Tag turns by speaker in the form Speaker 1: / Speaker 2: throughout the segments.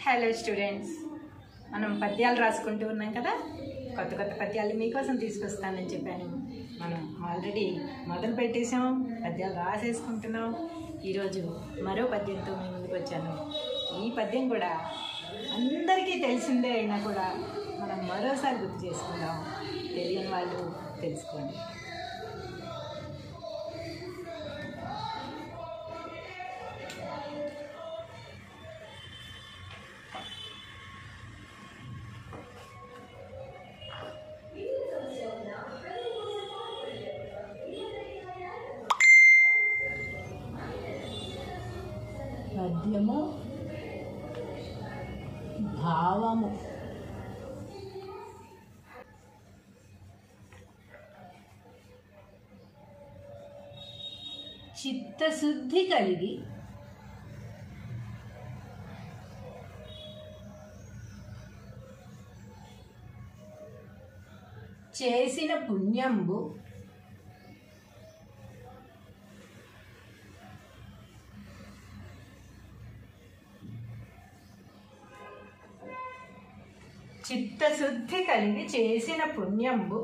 Speaker 1: Hello students, మనం పద్యాలు రాసుకుంటూ ఉన్నాం కదా. కొత్త కొత్త పద్యాలు మీకోసం తీసుకొస్తానని చెప్పాను. మనం ఆల్రెడీ మొదలు పెట్టేసాం, పద్యాలు రాసేసుకుంటున్నాం. ఈరోజు మరో పద్యంతో మీ ముందుకు వచ్చాను. ఈ పద్యం కూడా అందరికీ తెలిసిందే అయినా కూడా మనం మరోసారి గుర్తు చేసుకుందాం. తెలియని వాళ్ళు తెలుసుకోండి.
Speaker 2: పద్యము భావము. చిత్తశుద్ధి కలిగి చేసిన పుణ్యంబు
Speaker 1: చిత్తశుద్ధి కలిగి చేసిన పుణ్యంబు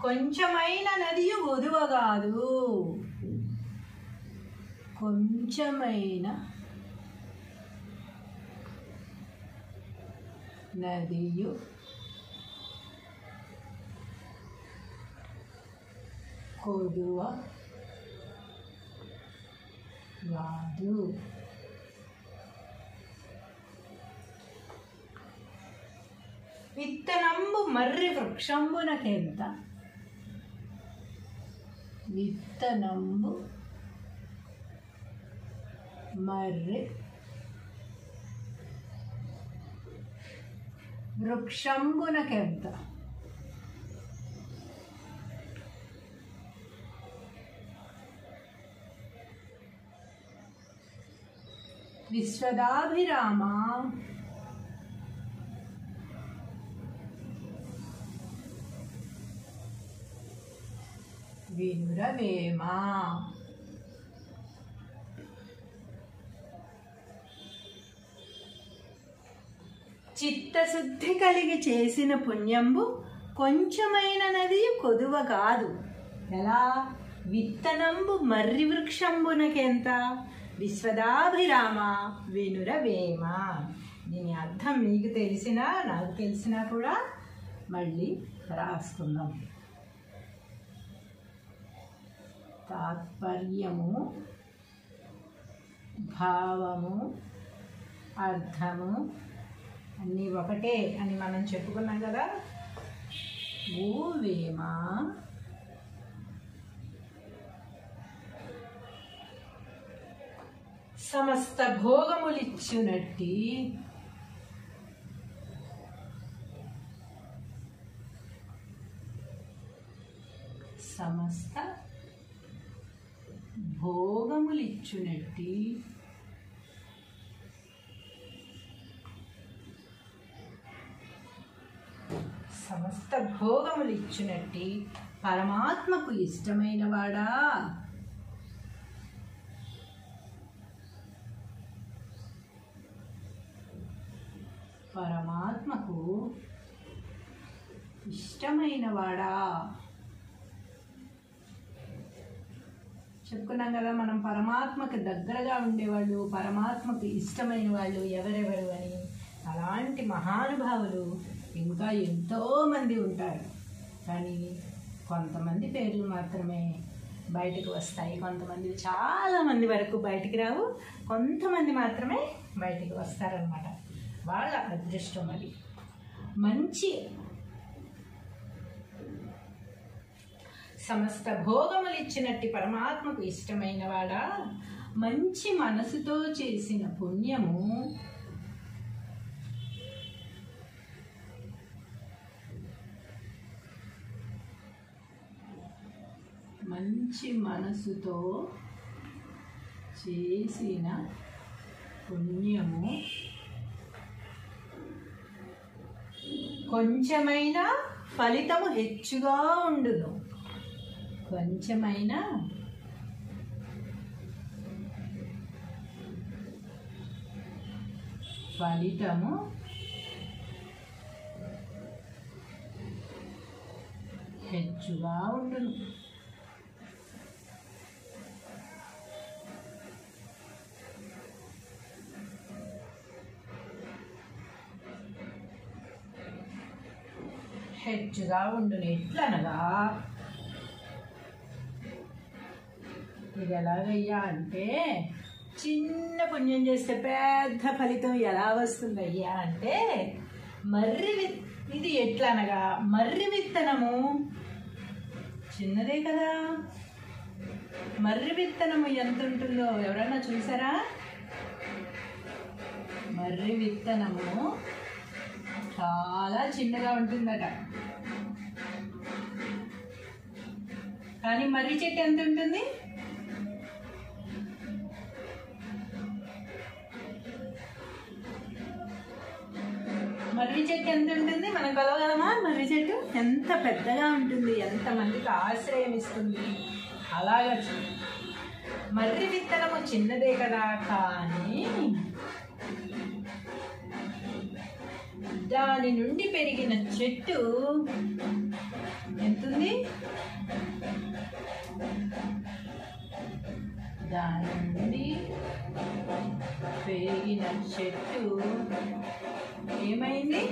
Speaker 1: కొంచెమైన నదియు ఒదువగాదు.
Speaker 2: కొంచెమైన నదియు కొదువ గాదు.
Speaker 1: విత్తనంబు మర్రి వృక్షంబునకెంత.
Speaker 2: విత్తనంబు మర్రి
Speaker 1: వృక్షంబునకెంత.
Speaker 2: విశ్వదాభిరామ వినురవేమ.
Speaker 1: చిత్తశుద్ధి కలిగి చేసిన పుణ్యంబు కొంచెమైన నది కొదువ కాదు. ఎలా? విత్తనంబు మర్రి వృక్షంబునకెంత. విశ్వదాభిరామ వినురవేమ. దీని అర్థం మీకు తెలిసినా నాకు తెలిసినా కూడా మళ్ళీ రాసుకుందాం.
Speaker 2: తాత్పర్యము, భావము, అర్థము
Speaker 1: అన్నీ ఒకటే అని మనం చెప్పుకున్నాం కదా.
Speaker 2: ఊవేమ
Speaker 1: సమస్త భోగములిచ్చునట్టి
Speaker 2: సమస్త భోగములిచ్చునట్టి
Speaker 1: సమస్త భోగములిచ్చునట్టి
Speaker 2: పరమాత్మకు ఇష్టమైన వాడా. పరమాత్మకు ఇష్టమైన వాడా.
Speaker 1: చెప్పుకున్నాం కదా మనం పరమాత్మకు దగ్గరగా ఉండేవాళ్ళు, పరమాత్మకు ఇష్టమైన వాళ్ళు ఎవరెవరు అని. అలాంటి మహానుభావులు ఇంకా ఎంతోమంది ఉంటారు. కానీ కొంతమంది పేర్లు మాత్రమే బయటకు వస్తాయి. కొంతమంది చాలామంది వరకు బయటికి రావు, కొంతమంది మాత్రమే బయటికి వస్తారనమాట. వాళ్ళ అదృష్టం అది. మంచి సమస్త భోగములిచ్చినట్టి పరమాత్మకు ఇష్టమైన వాడా,
Speaker 2: మంచి మనసుతో చేసిన పుణ్యము మంచి మనసుతో చేసిన పుణ్యము
Speaker 1: కొంచెమైన ఫలితము హెచ్చుగా ఉండును.
Speaker 2: కొంచెమైన ఫలితము హెచ్చుగా ఉండును. హెచ్చుగా ఉండును ఎట్లనగా, ఇది ఎలాగయ్యా అంటే, చిన్న పుణ్యం చేస్తే పెద్ద ఫలితం ఎలా వస్తుందయ్యా అంటే, ఇది ఎట్లనగా మర్రి విత్తనము చిన్నదే కదా. మర్రి విత్తనము ఎంత ఉంటుందో ఎవరైనా చూసారా? మర్రి విత్తనము చాలా చిన్నగా ఉంటుందట. కానీ మర్రి చెట్టు ఎంత ఉంటుంది? మర్రి చెట్టు ఎంత ఉంటుంది? మనం కొలవగలమా? మర్రి చెట్టు ఎంత పెద్దగా ఉంటుంది, ఎంతమందికి ఆశ్రయం ఇస్తుంది. అలాగా మర్రి విత్తనము చిన్నదే కదా, కానీ దాని నుండి పెరిగిన చెట్టు ఎంతుంది? దాని నుండి పెరిగిన చెట్టు ఏమైంది?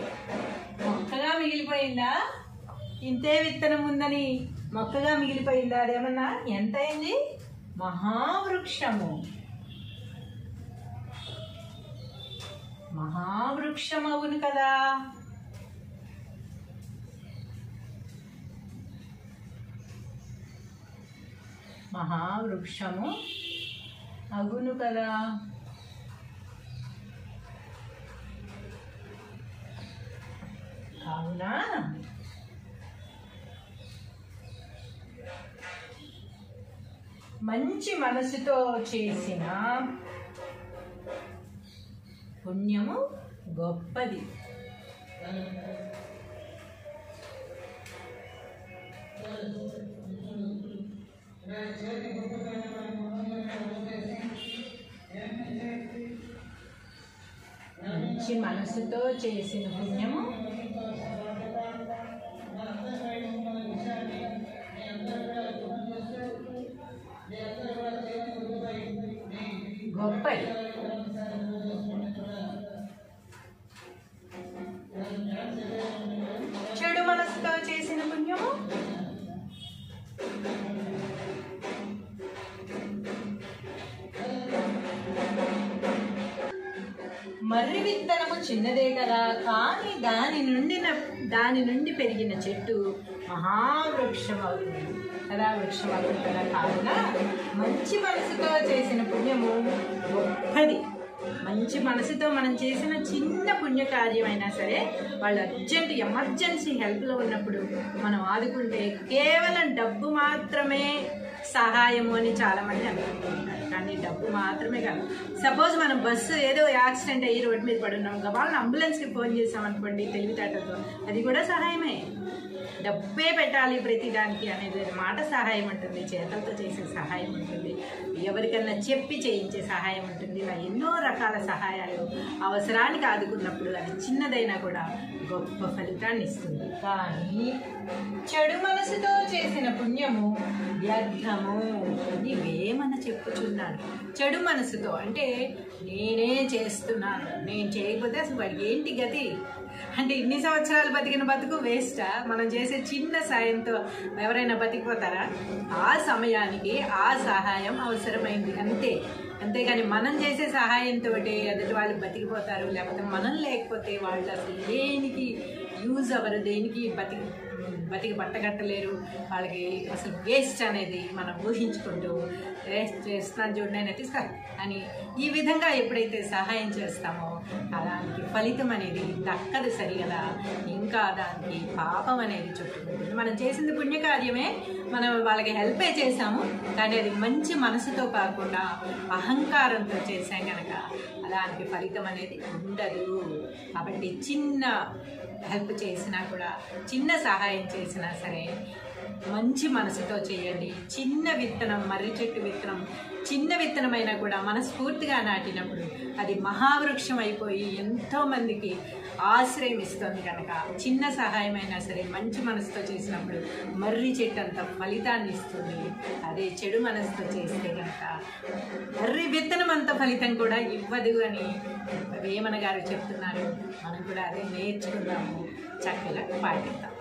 Speaker 2: మొక్కగా మిగిలిపోయిందా? ఇంతే విత్తనం ఉందని మొక్కగా మిగిలిపోయిందా? అదేమన్నా ఎంత అయింది? మహావృక్షము. మహావృక్షమవును కదా. మహావృక్షము అగును కదా. కావున మంచి మనసుతో చేసిన పుణ్యము గొప్పది. మంచి మనసుతో చేసిన పుణ్యము గొప్పది. చెడు మనసుతో చేసిన పుణ్యము మర్రి విత్తనము చిన్నదే కదా, కానీ దాని నుండి పెరిగిన చెట్టు మహావృక్షం అవుతుంది కదా. వృక్షం అవుతుంది కదా. కావున మంచి మనసుతో చేసిన పుణ్యము గొప్పది. మంచి మనసుతో మనం చేసిన చిన్న పుణ్యకార్యమైనా సరే, వాళ్ళు ఎమర్జెన్సీ హెల్ప్లో ఉన్నప్పుడు మనం ఆదుకుంటే కేవలం డబ్బు మాత్రమే సహాయము అని చాలామంది అనుకుంటున్నారు. కానీ డబ్బు మాత్రమే కాదు. సపోజ్ మనం బస్సు ఏదో యాక్సిడెంట్ అయ్యి రోడ్డు మీద పడున్నాం, వాళ్ళని అంబులెన్స్కి ఫోన్ చేసామనుకోండి తెలివితేటతో, అది కూడా సహాయమే. డబ్బే పెట్టాలి ప్రతిదానికి అనేది మాట సహాయం ఉంటుంది, చేతలతో చేసే సహాయం ఉంటుంది, ఎవరికన్నా చెప్పి చేయించే సహాయం ఉంటుంది. ఇలా ఎన్నో రకాల సహాయాలు అవసరానికి ఆదుకున్నప్పుడు అది చిన్నదైనా కూడా గొప్ప ఫలితాన్ని ఇస్తుంది. కానీ చెడు మనసుతో చేసిన పుణ్యము వ్యర్థము అని వేమన చెప్పుచున్నాడు. చెడు మనసుతో అంటే నేనే చేస్తున్నాను, నేను చేయకపోతే అసలు వాడికి ఏంటి గతి అంటే ఇన్ని సంవత్సరాలు బతికిన బతుకు వేస్టా? మనం చేసే చిన్న సాయంతో ఎవరైనా బతికిపోతారా? ఆ సమయానికి ఆ సహాయం అవసరమైంది అంతే. అంతేగాని మనం చేసే సహాయంతో ఎదుటి వాళ్ళు బతికిపోతారు, లేకపోతే మనం లేకపోతే వాళ్ళు అసలు దేనికి యూజ్ అవ్వరు, దేనికి బతికి పట్టగట్టలేరు, వాళ్ళకి అసలు వేస్ట్ అనేది మనం ఊహించుకుంటూ వేస్ట్ చేస్తున్నాను చూడండి తీసుకో అని ఈ విధంగా ఎప్పుడైతే సహాయం చేస్తామో దానికి ఫలితం అనేది దక్కదు సరి కదా. ఇంకా దానికి పాపం అనేది చుట్టుకుంటుంది. మనం చేసింది పుణ్యకార్యమే, మనం వాళ్ళకి హెల్పే చేసాము, కానీ అది మంచి మనసుతో కాకుండా అహంకారంతో చేసాం కనుక దానికి ఫలితం అనేది ఉండదు. కాబట్టి చిన్న హెల్ప్ చేసినా కూడా, చిన్న సహాయం చేసినా సరే
Speaker 1: మంచి మనసుతో చేయండి. చిన్న విత్తనం, మర్రి చెట్టు విత్తనం చిన్న విత్తనమైనా కూడా మనస్ఫూర్తిగా నాటినప్పుడు అది మహావృక్షం అయిపోయి ఎంతోమందికి ఆశ్రయం ఇస్తుంది. కనుక చిన్న సహాయమైనా సరే మంచి మనసుతో చేసినప్పుడు మర్రి చెట్టు అంత ఫలితాన్ని ఇస్తుంది. అదే చెడు మనసుతో చేస్తే కనుక మర్రి విత్తనం అంత ఫలితం కూడా ఇవ్వదు అని వేమన గారు చెప్తున్నారు. మనం కూడా అదే నేర్చుకుందాము, చక్కగా పాటిద్దాం.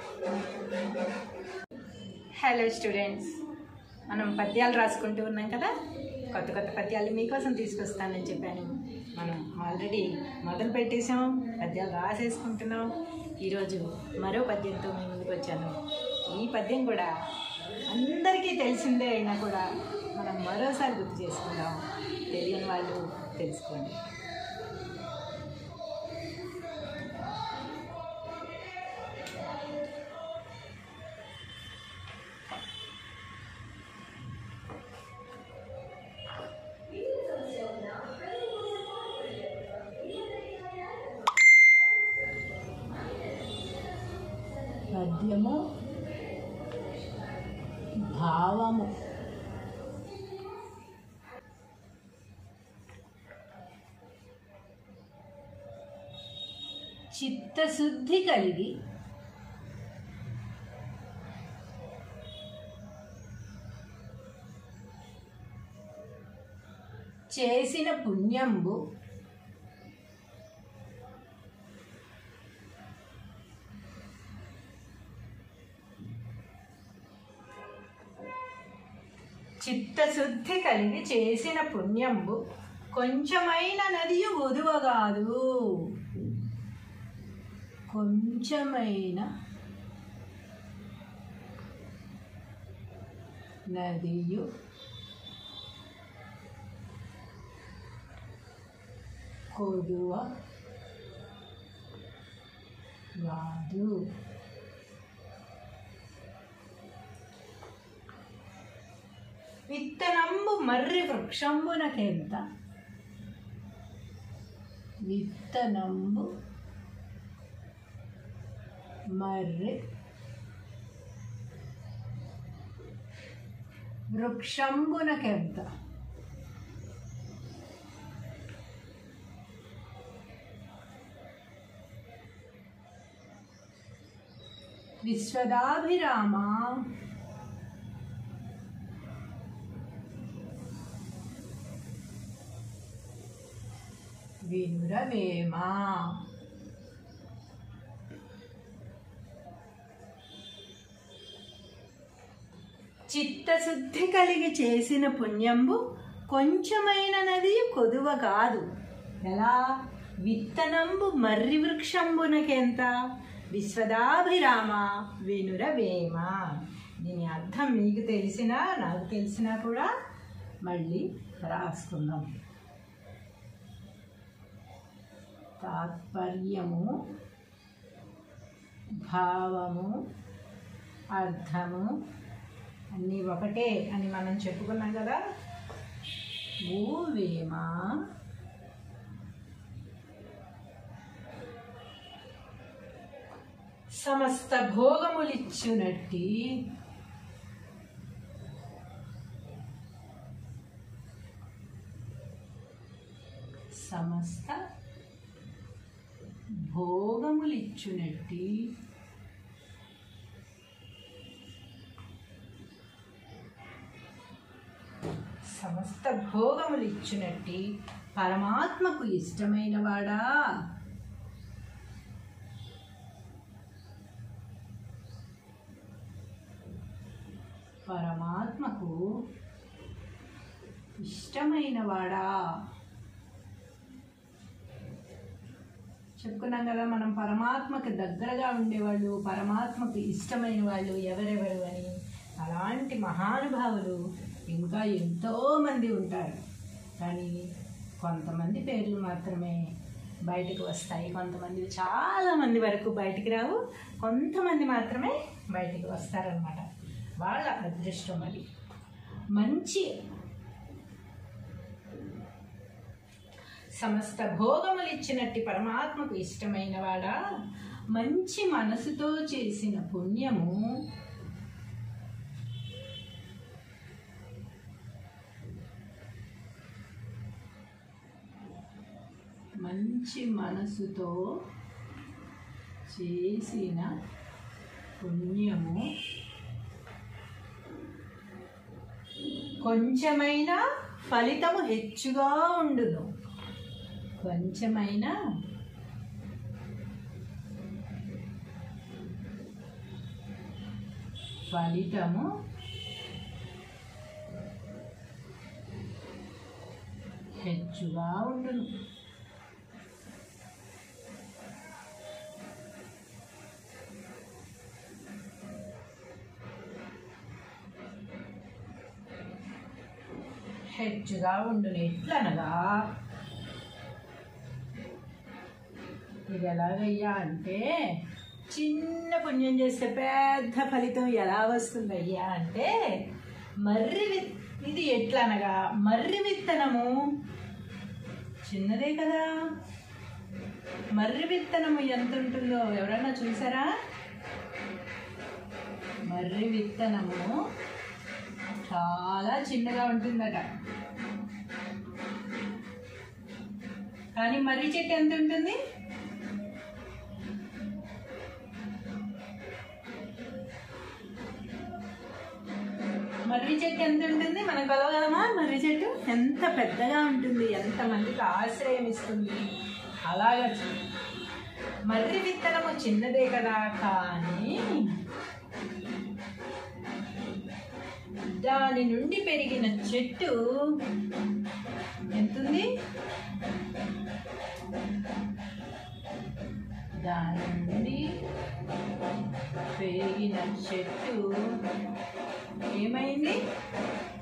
Speaker 1: హలో స్టూడెంట్స్, మనం పద్యాలు రాసుకుంటూ ఉన్నాం కదా. కొత్త కొత్త పద్యాలు మీకోసం తీసుకొస్తానని చెప్పాను. మనం ఆల్రెడీ మొదలు పెట్టేసాం, పద్యాలు రాసేసుకుంటున్నాం. ఈరోజు మరో పద్యంతో మీ ముందుకు వచ్చాను. ఈ పద్యం కూడా అందరికీ తెలిసిందే అయినా కూడా మనం మరోసారి గుర్తు చేసుకుందాం. తెలియని వాళ్ళు తెలుసుకోండి.
Speaker 2: పద్యము భావము. చిత్తశుద్ధి కలిగి చేసిన పుణ్యంబు
Speaker 1: చిత్తశుద్ధి కలిగి చేసిన పుణ్యంబు కొంచెమైన నదియు ఒదువగాదు.
Speaker 2: కొంచెమైన నదియు కొదువ గాదు.
Speaker 1: విత్తనంబు మర్రి వృక్షంబునకెంత.
Speaker 2: విత్తనంబు మర్రి
Speaker 1: వృక్షంబునకెంత.
Speaker 2: విశ్వదాభిరామ వినురవేమ.
Speaker 1: చిత్తశుద్ధి కలిగి చేసిన పుణ్యంబు కొంచెమైన నది కొదువ కాదు. ఎలా? విత్తనంబు మర్రి వృక్షంబునకెంత. విశ్వదాభిరామ వినురవేమ. దీని అర్థం మీకు తెలిసినా నాకు తెలిసినా కూడా మళ్ళీ రాసుకుందాం.
Speaker 2: తాత్పర్యము, భావము, అర్థము
Speaker 1: అన్నీ ఒకటే అని మనం చెప్పుకున్నాం కదా.
Speaker 2: భూవేమ
Speaker 1: సమస్త భోగములిచ్చునట్టి
Speaker 2: సమస్త భోగములిచ్చునట్టి
Speaker 1: సమస్త భోగములిచ్చునట్టి
Speaker 2: పరమాత్మకు ఇష్టమైన వాడా. పరమాత్మకు ఇష్టమైన వాడా.
Speaker 1: చెప్పుకున్నాం కదా మనం పరమాత్మకు దగ్గరగా ఉండేవాళ్ళు, పరమాత్మకు ఇష్టమైన వాళ్ళు ఎవరెవరు అని. అలాంటి మహానుభావులు ఇంకా ఎంతోమంది ఉంటారు. కానీ కొంతమంది పేర్లు మాత్రమే బయటకు వస్తాయి. కొంతమంది చాలామంది వరకు బయటికి రావు, కొంతమంది మాత్రమే బయటికి వస్తారనమాట. వాళ్ళ అదృష్టం అది. మంచి సమస్త భోగములిచ్చినట్టి పరమాత్మకు ఇష్టమైన వాడా, మంచి మనసుతో చేసిన పుణ్యము
Speaker 2: మంచి మనసుతో చేసిన పుణ్యము కొంచెమైనా ఫలితము హెచ్చుగా ఉండును. కొంచెమైనా ఫలితము హెచ్చుగా ఉండును. హెచ్చుగా ఉండును ఎట్లనగా, ఇది ఎలాగయ్యా అంటే, చిన్న పుణ్యం చేస్తే పెద్ద ఫలితం ఎలా వస్తుందయ్యా అంటే, ఇది ఎట్లనగా మర్రి విత్తనము చిన్నదే కదా. మర్రి విత్తనము ఎంత ఉంటుందో ఎవరన్నా చూసారా? మర్రి విత్తనము చాలా చిన్నగా ఉంటుందట. కానీ మర్రి చెట్టు ఎంత ఉంటుంది? మర్రి చెట్టు ఎంత ఉంటుంది? మనం కొలవగలమా? మర్రి చెట్టు ఎంత పెద్దగా ఉంటుంది, ఎంతమందికి ఆశ్రయం ఇస్తుంది. అలాగా మర్రి విత్తనము చిన్నదే కదా, కానీ దాని నుండి పెరిగిన చెట్టు ఎంతుంది? దాని నుండి పెరిగిన చెట్టు ఏమైంది?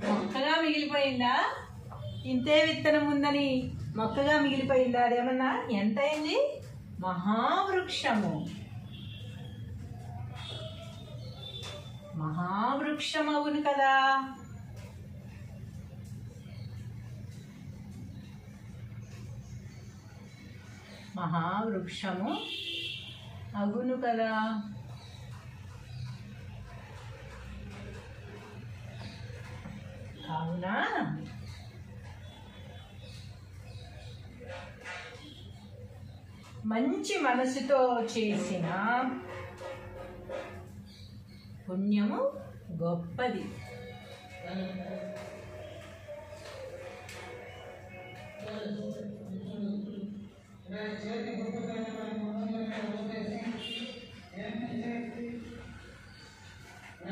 Speaker 2: మొక్కగా మిగిలిపోయిందా? ఇంతే విత్తనం ఉందని మొక్కగా మిగిలిపోయిందా? అదేమన్నా ఎంత అయింది? మహావృక్షము. మహావృక్షమవును కదా. మహావృక్షము అగును కదా. కావున మంచి మనసుతో చేసిన పుణ్యము గొప్పది.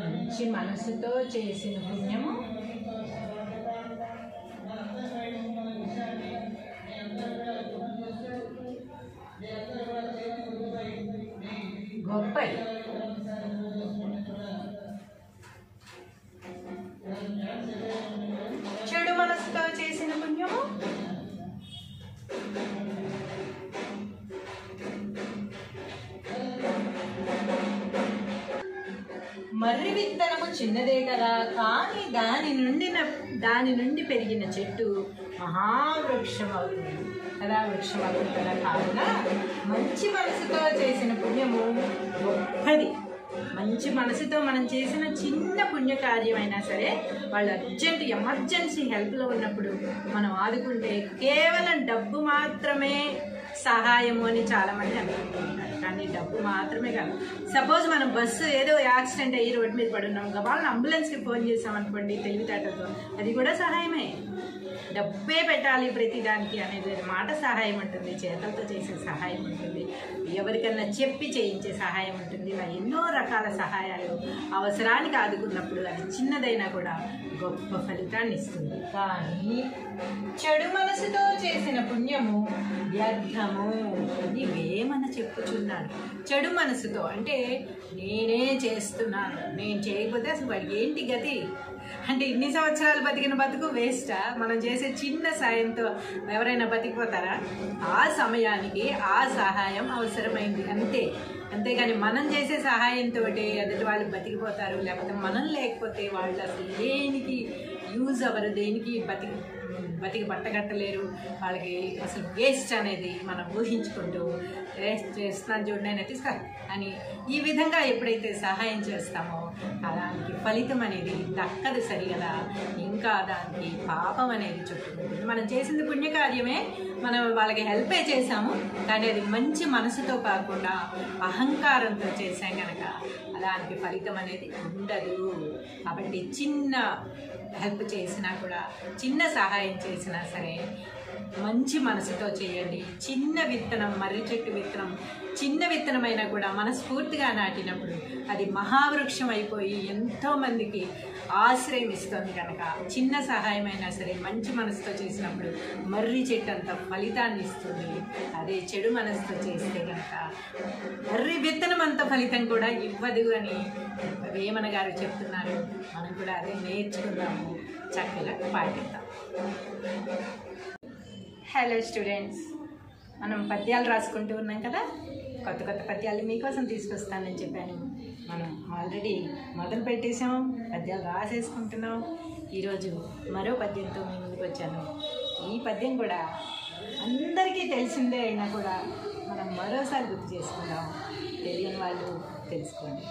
Speaker 2: మంచి మనసుతో చేసిన పుణ్యము గొప్పది. చెడు మనసుతో చేసిన పుణ్యము మర్రి విత్తనము చిన్నదే కదా, కానీ దాని నుండి పెరిగిన చెట్టు మహావృక్షం అవుతుంది కదా. వృక్షం అవుతుంది కదా. కావున మంచి మనసుతో చేసిన పుణ్యము గొప్పది. మంచి మనసుతో మనం చేసిన చిన్న పుణ్యకార్యమైనా సరే, వాళ్ళు ఎమర్జెన్సీ హెల్ప్లో ఉన్నప్పుడు మనం ఆదుకుంటే కేవలం డబ్బు మాత్రమే సహాయము అని చాలామంది అనుకుంటుంటారు. కానీ డబ్బు మాత్రమే కాదు. సపోజ్ మనం బస్సు ఏదో యాక్సిడెంట్ అయ్యి రోడ్డు మీద పడున్నాం, వాళ్ళని అంబులెన్స్కి ఫోన్ చేసామనుకోండి తెలివితేటతో, అది కూడా సహాయమే. డబ్బే పెట్టాలి ప్రతిదానికి అనేది మాట సహాయం ఉంటుంది, చేతలతో చేసే సహాయం ఉంటుంది, ఎవరికన్నా చెప్పి చేయించే సహాయం ఉంటుంది. ఇలా ఎన్నో రకాల సహాయాలు అవసరానికి ఆదుకున్నప్పుడు అది చిన్నదైనా కూడా గొప్ప ఫలితాన్ని ఇస్తుంది. కానీ చెడు మనసుతో చేసిన పుణ్యము వ్యర్థము అని వేమన చెప్పుచున్నాడు. చెడు మనసుతో అంటే నేనే చేస్తున్నాను, నేను చేయకపోతే అసలు వాడికి ఏంటి గతి అంటే ఇన్ని సంవత్సరాలు బతికిన బతుకు వేస్టా? మనం చేసే చిన్న సాయంతో ఎవరైనా బతికిపోతారా? ఆ సమయానికి ఆ సహాయం అవసరమైంది అంతే. అంతేగాని మనం చేసే సహాయంతో ఎదుటి వాళ్ళు బతికిపోతారు, లేకపోతే మనం లేకపోతే వాళ్ళు అసలు దేనికి యూజ్ అవ్వరు, దేనికి బతికి పట్టగట్టలేరు, వాళ్ళకి అసలు వేస్ట్ అనేది మనం ఊహించుకుంటూ చేస్తున్నాను చూడండి నేను తీసుకో అని ఈ విధంగా ఎప్పుడైతే సహాయం చేస్తామో దానికి ఫలితం అనేది దక్కదు సరిగదా. ఇంకా దానికి పాపం అనేది చుట్టుకుంటుంది. మనం చేసింది పుణ్యకార్యమే, మనం వాళ్ళకి హెల్పే చేసాము, కానీ అది మంచి మనసుతో కాకుండా అహంకారంతో చేసాం కనుక దానికి ఫలితం అనేది ఉండదు. కాబట్టి చిన్న హెల్ప్ చేసినా కూడా, చిన్న సహాయం చేసినా సరే మంచి మనసుతో చేయండి. చిన్న విత్తనం, మర్రి చెట్టు విత్తనం చిన్న విత్తనమైనా కూడా మనస్ఫూర్తిగా నాటినప్పుడు అది మహావృక్షం అయిపోయి ఎంతోమందికి ఆశ్రయం ఇస్తుంది. కనుక చిన్న సహాయమైనా సరే మంచి మనసుతో చేసినప్పుడు మర్రి చెట్టు అంత ఫలితాన్ని ఇస్తుంది. అదే చెడు మనసుతో చేస్తే కనుక మర్రి విత్తనం అంత ఫలితం కూడా ఇవ్వదు అని వేమన గారు చెప్తున్నారు. మనం కూడా అదే నేర్చుకుందాము, చక్కగా పాటిద్దాం.
Speaker 1: హలో స్టూడెంట్స్, మనం పద్యాలు రాసుకుంటూ ఉన్నాం కదా. కొత్త కొత్త పద్యాలు మీకోసం తీసుకొస్తానని చెప్పాను. మనం ఆల్రెడీ మొదలు పెట్టేసాం, పద్యాలు రాసేసుకుంటున్నాం. ఈరోజు మరో పద్యంతో మీ ముందుకు వచ్చాను. ఈ పద్యం కూడా అందరికీ తెలిసిందే అయినా కూడా మనం మరోసారి గుర్తు చేసుకుందాం. తెలియని వాళ్ళు తెలుసుకోండి.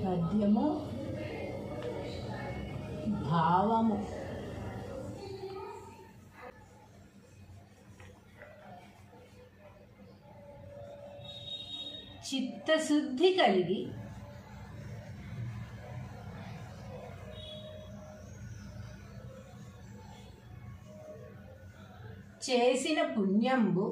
Speaker 2: పద్యము భావము. చిత్తశుద్ధి కలిగి చేసిన పుణ్యంబు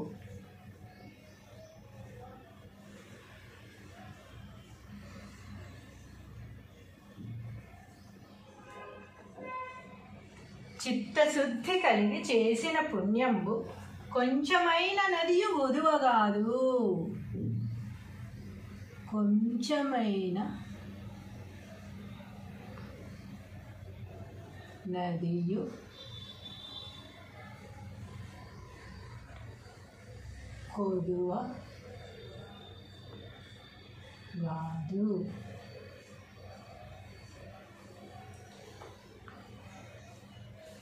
Speaker 1: చిత్తశుద్ధి కలిగి చేసిన పుణ్యంబు కొంచెమైన నదియు వదువగాదు.
Speaker 2: కొంచెమైన నదియు కొదువ గాదు.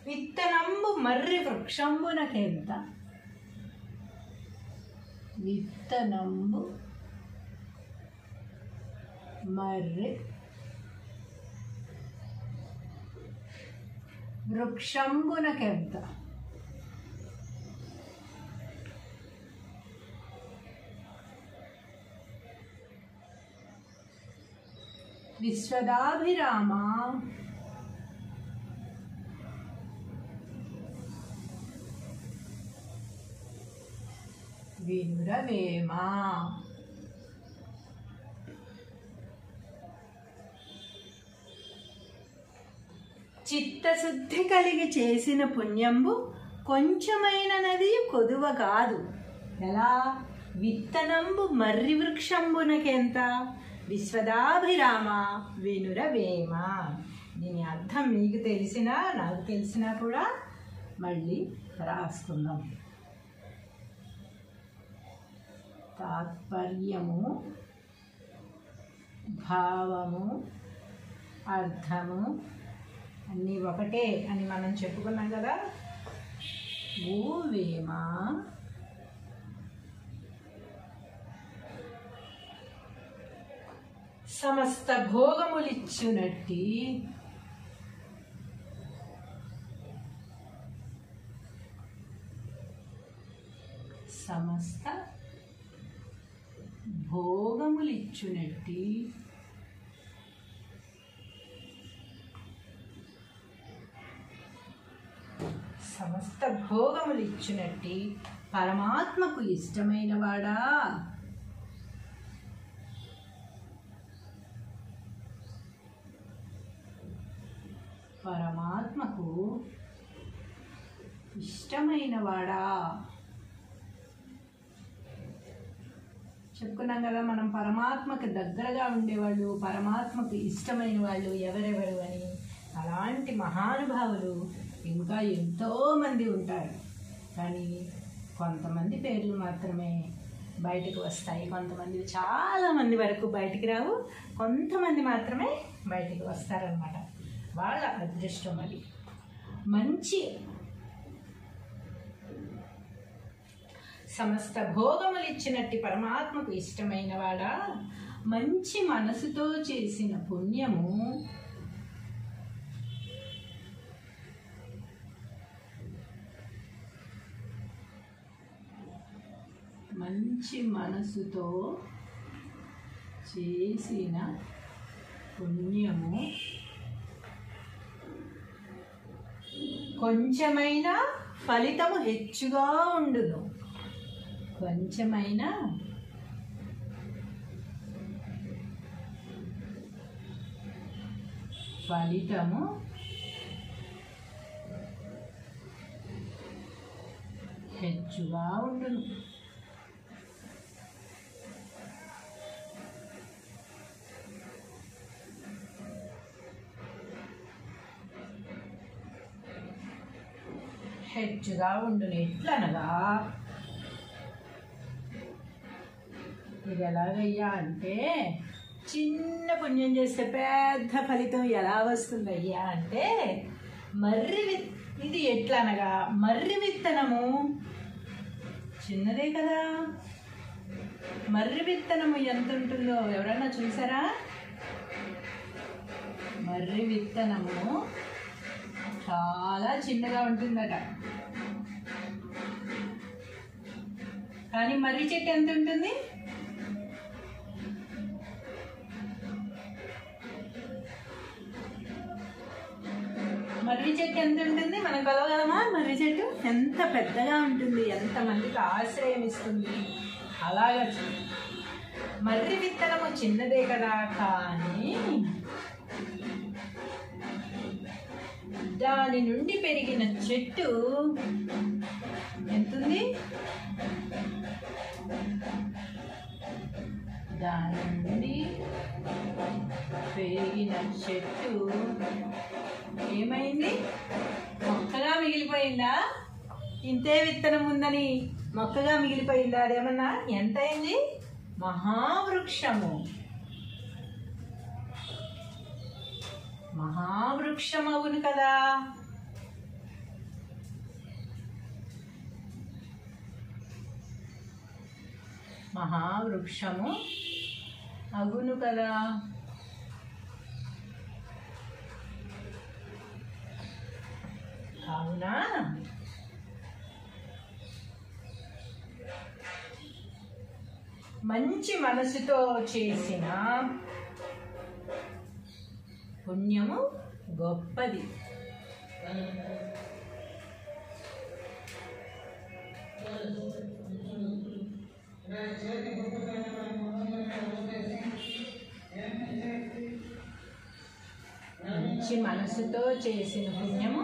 Speaker 1: విత్తనంబు మర్రి వృక్షంబునకెంత.
Speaker 2: విత్తనంబు మర్రి
Speaker 1: వృక్షంబునకెంత.
Speaker 2: విశ్వదాభిరామ వినురవేమ.
Speaker 1: చిత్తశుద్ధి కలిగి చేసిన పుణ్యంబు కొంచెమైన నది కొదువ కాదు. ఎలా? విత్తనంబు మర్రి వృక్షంబునకెంత. విశ్వదాభిరామ వినురవేమ. దీని అర్థం మీకు తెలిసినా నాకు తెలిసినా కూడా మళ్ళీ రాసుకుందాం.
Speaker 2: తాత్పర్యము, భావము, అర్థము
Speaker 1: అన్నీ ఒకటే అని మనం చెప్పుకున్నాం కదా.
Speaker 2: ఓ వేమ
Speaker 1: సమస్త భోగములిచ్చునట్టి
Speaker 2: సమస్త భోగములిచ్చునట్టి
Speaker 1: సమస్త భోగములిచ్చునట్టి
Speaker 2: పరమాత్మకు ఇష్టమైన వాడా. పరమాత్మకు ఇష్టమైన వాడా.
Speaker 1: చెప్పుకున్నాం కదా మనం పరమాత్మకు దగ్గరగా ఉండేవాళ్ళు, పరమాత్మకు ఇష్టమైన వాళ్ళు ఎవరెవరు అని. అలాంటి మహానుభావులు ఇంకా ఎంతోమంది ఉంటారు. కానీ కొంతమంది పేర్లు మాత్రమే బయటకు వస్తాయి. కొంతమంది చాలామంది వరకు బయటికి రావు, కొంతమంది మాత్రమే బయటికి వస్తారనమాట.
Speaker 2: వాళ్ళ అదృష్టం అది. మంచి సమస్త భోగములు ఇచ్చినట్టి పరమాత్మకు ఇష్టమైన వాడా, మంచి మనసుతో చేసిన పుణ్యము మంచి మనసుతో చేసిన పుణ్యము కొంచెమైనా ఫలితము హెచ్చుగా ఉండును. కొంచెమైనా ఫలితము హెచ్చుగా ఉండును. హెచ్చుగా ఉండును ఎట్లనగా, ఇది ఎలాగయ్యా అంటే, చిన్న పుణ్యం చేస్తే పెద్ద ఫలితం ఎలా వస్తుందయ్యా అంటే, ఇది ఎట్లనగా మర్రి విత్తనము చిన్నదే కదా. మర్రి విత్తనము ఎంత ఉంటుందో ఎవరన్నా చూసారా? మర్రి విత్తనము చాలా చిన్నగా ఉంటుందట. కానీ మర్రి చెట్టు ఎంత ఉంటుంది? మర్రి చెట్టు ఎంత ఉంటుంది? మనం కొలవగలమా? మర్రి చెట్టు ఎంత పెద్దగా ఉంటుంది, ఎంతమందికి ఆశ్రయం ఇస్తుంది. అలాగా మర్రి విత్తనము చిన్నదే కదా, కానీ దాని నుండి పెరిగిన చెట్టు ఎంతుంది? దాని నుండి పెరిగిన చెట్టు ఏమైంది? మొక్కగా మిగిలిపోయిందా? ఇంతే విత్తనం ఉందని మొక్కగా మిగిలిపోయిందా? అదేమన్నా ఎంత అయింది? మహావృక్షము. మహావృక్షం అవును కదా. మహావృక్షము అగును కదా. కావున మంచి మనసుతో చేసిన పుణ్యము గొప్పది. మంచి మనసుతో చేసిన పుణ్యము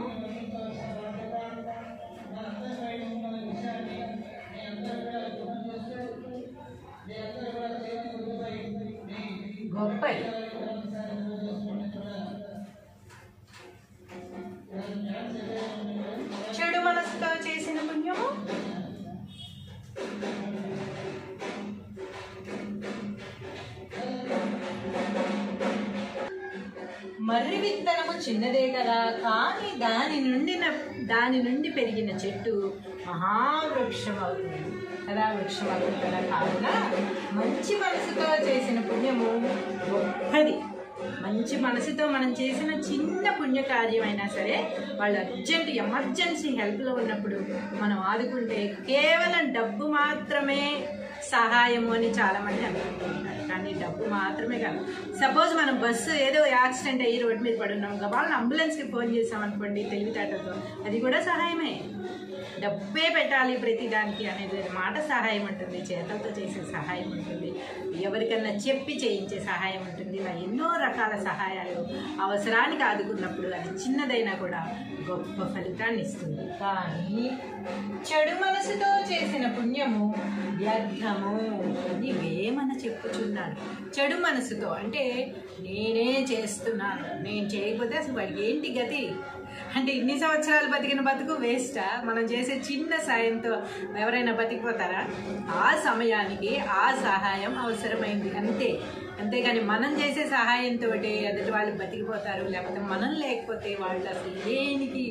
Speaker 2: గొప్పది. చెడు మనసుతో చేసిన పుణ్యము మర్రి విత్తనము చిన్నదే కదా, కానీ దాని నుండి పెరిగిన చెట్టు మహావృక్షం అవుతుంది కదా. వృక్షం అవుతుంది కదా. కావున మంచి మనసుతో చేసిన పుణ్యము గొప్పది. మంచి మనసుతో మనం చేసిన చిన్న పుణ్యకార్యమైనా సరే, వాళ్ళు ఎమర్జెన్సీ హెల్ప్లో ఉన్నప్పుడు మనం ఆదుకుంటే కేవలం డబ్బు మాత్రమే సహాయము అని చాలామంది అనుకుంటున్నారు. కానీ డబ్బు మాత్రమే కాదు. సపోజ్ మనం బస్సు ఏదో యాక్సిడెంట్ అయ్యి రోడ్డు మీద పడున్నాం, వాళ్ళని అంబులెన్స్కి ఫోన్ చేసాం అనుకోండి తెలివితేటతో, అది కూడా సహాయమే. డబ్బే పెట్టాలి ప్రతిదానికి అనేది మాట సహాయం ఉంటుంది, చేతులతో చేసే సహాయం ఉంటుంది, ఎవరికన్నా చెప్పి చేయించే సహాయం ఉంటుంది. ఇలా ఎన్నో రకాల సహాయాలు అవసరానికి ఆదుకున్నప్పుడు అది చిన్నదైనా కూడా గొప్ప ఫలితాన్ని ఇస్తుంది. కానీ చెడు మనసుతో చేసిన పుణ్యము వ్యర్థము అని వేమన చెప్పుచున్నాడు. చెడు మనసుతో అంటే నేనే చేస్తున్నాను, నేను చేయకపోతే అసలు వాడికి ఏంటి గతి,
Speaker 1: అంటే ఇన్ని సంవత్సరాలు బతికిన బతుకు వేస్టా? మనం చేసే చిన్న సాయంతో ఎవరైనా బతికిపోతారా? ఆ సమయానికి ఆ సహాయం అవసరమైంది అంతే. అంతేగాని మనం చేసే సహాయంతో ఎదుటి వాళ్ళు బతికిపోతారు, లేకపోతే మనం లేకపోతే వాళ్ళు అసలు దేనికి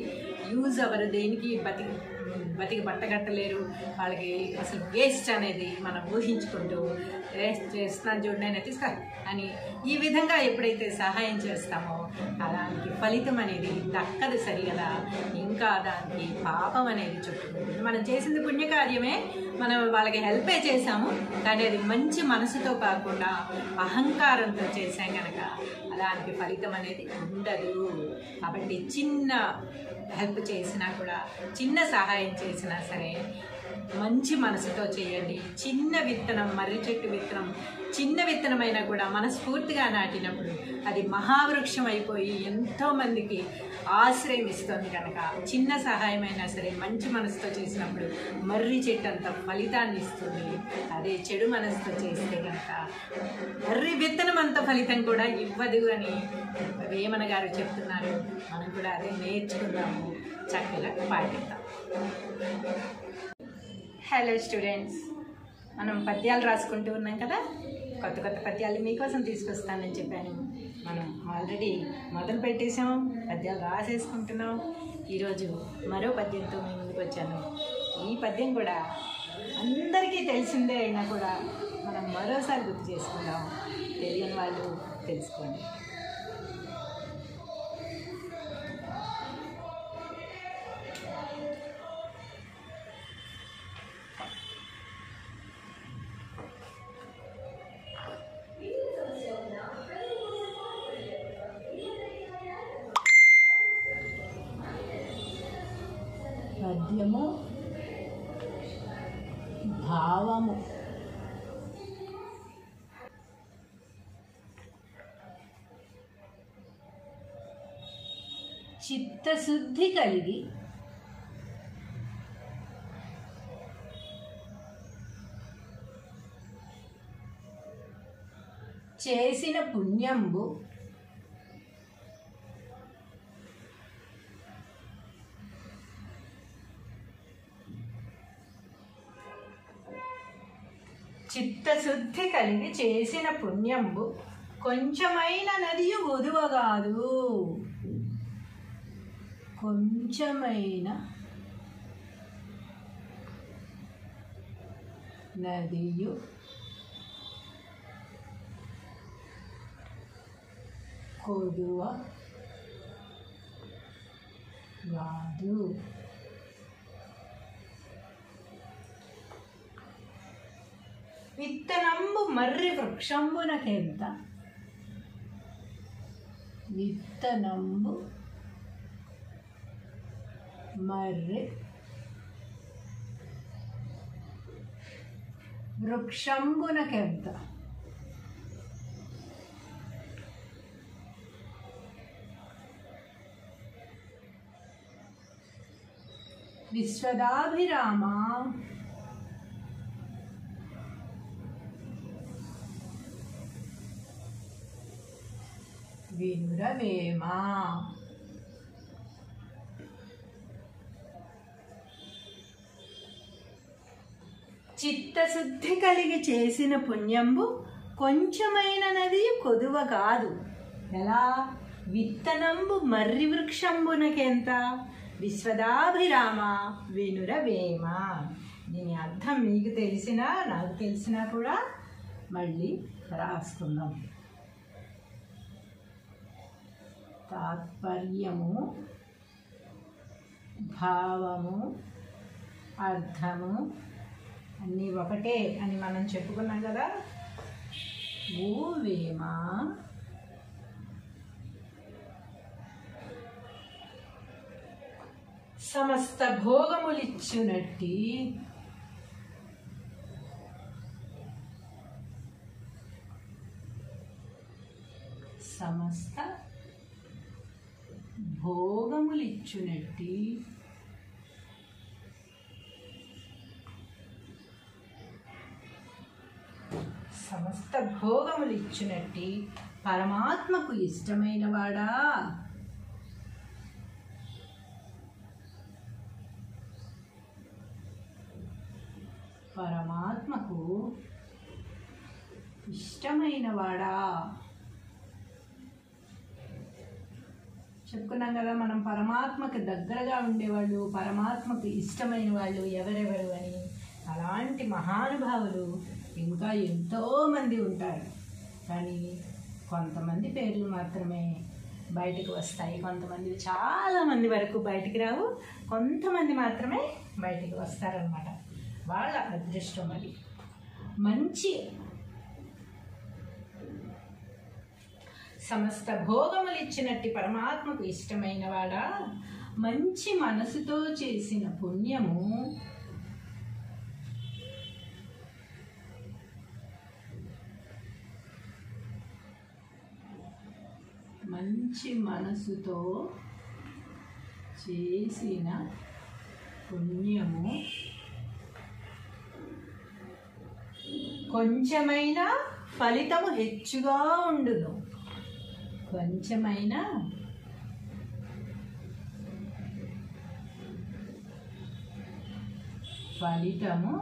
Speaker 1: యూజ్ అవ్వరు, దేనికి బతికి బట్టగట్టలేరు, వాళ్ళకి అసలు వేస్ట్ అనేది మనం ఊహించుకుంటూ వేస్ట్ చేస్తున్నాను చూడండి అయినా తీసుకో అని ఈ విధంగా ఎప్పుడైతే సహాయం చేస్తామో దానికి ఫలితం అనేది దక్కదు సరిగదా, ఇంకా దానికి పాపం అనేది చుట్టుకుంటుంది. మనం చేసింది పుణ్యకార్యమే, మనం వాళ్ళకి హెల్పే చేసాము, కానీ అది మంచి మనసుతో కాకుండా అహంకారంతో చేసాం కనుక దానికి ఫలితం అనేది ఉండదు. కాబట్టి చిన్న హెల్ప్ చేసినా కూడా, చిన్న సహాయం చేసినా సరే మంచి మనసుతో చేయండి. చిన్న విత్తనం, మర్రి చెట్టు విత్తనం, చిన్న విత్తనమైనా కూడా మనస్ఫూర్తిగా నాటినప్పుడు అది మహావృక్షం అయిపోయి ఎంతోమందికి ఆశ్రయం ఇస్తుంది. కనుక చిన్న సహాయమైనా సరే మంచి మనసుతో చేసినప్పుడు మర్రి చెట్టు అంత ఫలితాన్ని ఇస్తుంది. అదే చెడు మనసుతో చేస్తే కనుక మర్రి విత్తనం అంత ఫలితం కూడా ఇవ్వదు అని వేమన గారు చెప్తున్నారు. మనం కూడా అదే నేర్చుకుందాము, చక్కగా పాటిద్దాం. హలో స్టూడెంట్స్, మనం పద్యాలు రాసుకుంటూ ఉన్నాం కదా, కొత్త కొత్త పద్యాలు మీకోసం తీసుకొస్తానని చెప్పాను. మనం ఆల్రెడీ మొదలు పెట్టేసాం, పద్యాలు రాసేసుకుంటున్నాం. ఈరోజు మరో పద్యంతో మీ ముందుకు వచ్చాను. ఈ పద్యం కూడా అందరికీ తెలిసిందే అయినా కూడా మనం మరోసారి గుర్తు చేసుకుందాం. తెలియని వాళ్ళు తెలుసుకోండి. పద్యము భావము. చిత్తశుద్ధి కలిగి చేసిన పుణ్యంబు చిత్తశుద్ధి కలిగి చేసిన పుణ్యంబు కొంచెమైన నదియు గొదువగాదు. కొంచెమైన నదియు కొదువ గాదు. విత్తనంబు మర్రి వృక్షంబునకెంత. విత్తనంబు మర్రి వృక్షంబునకెంత. విశ్వదాభిరామ వినురవేమ. చిత్తశుద్ధి కలిగి చేసిన పుణ్యంబు కొంచెమైన నది కొదువ కాదు. ఎలా? విత్తనంబు మర్రి వృక్షంబునకెంత. విశ్వదాభిరామ వినురవేమ. దీని అర్థం మీకు తెలిసినా నాకు తెలిసినా కూడా మళ్ళీ రాసుకుందాం. తాత్పర్యము, భావము, అర్థము అన్నీ ఒకటే అని మనం చెప్పుకున్నాం కదా. ఓ వేమ సమస్త భోగములిచ్చునట్టి సమస్త భోగములిచ్చునట్టి సమస్త భోగములిచ్చునట్టి పరమాత్మకు ఇష్టమైన వాడా.
Speaker 2: పరమాత్మకు ఇష్టమైన వాడా. చెప్పుకున్నాం కదా మనం పరమాత్మకు దగ్గరగా ఉండేవాళ్ళు, పరమాత్మకు ఇష్టమైన వాళ్ళు ఎవరెవరు అని. అలాంటి మహానుభావులు ఇంకా ఎంతోమంది ఉంటారు. కానీ కొంతమంది పేర్లు మాత్రమే బయటకు వస్తాయి, కొంతమంది చాలామంది వరకు బయటికి రావు, కొంతమంది మాత్రమే బయటికి వస్తారనమాట. వాళ్ళ అదృష్టం అది. మంచి సమస్త భోగములు ఇచ్చినట్టు పరమాత్మకు ఇష్టమైన వాడా, మంచి మనసుతో చేసిన పుణ్యము మంచి మనసుతో చేసిన పుణ్యము కొంచెమైనా ఫలితము హెచ్చుగా ఉండును. కొంచెమైనా ఫలితము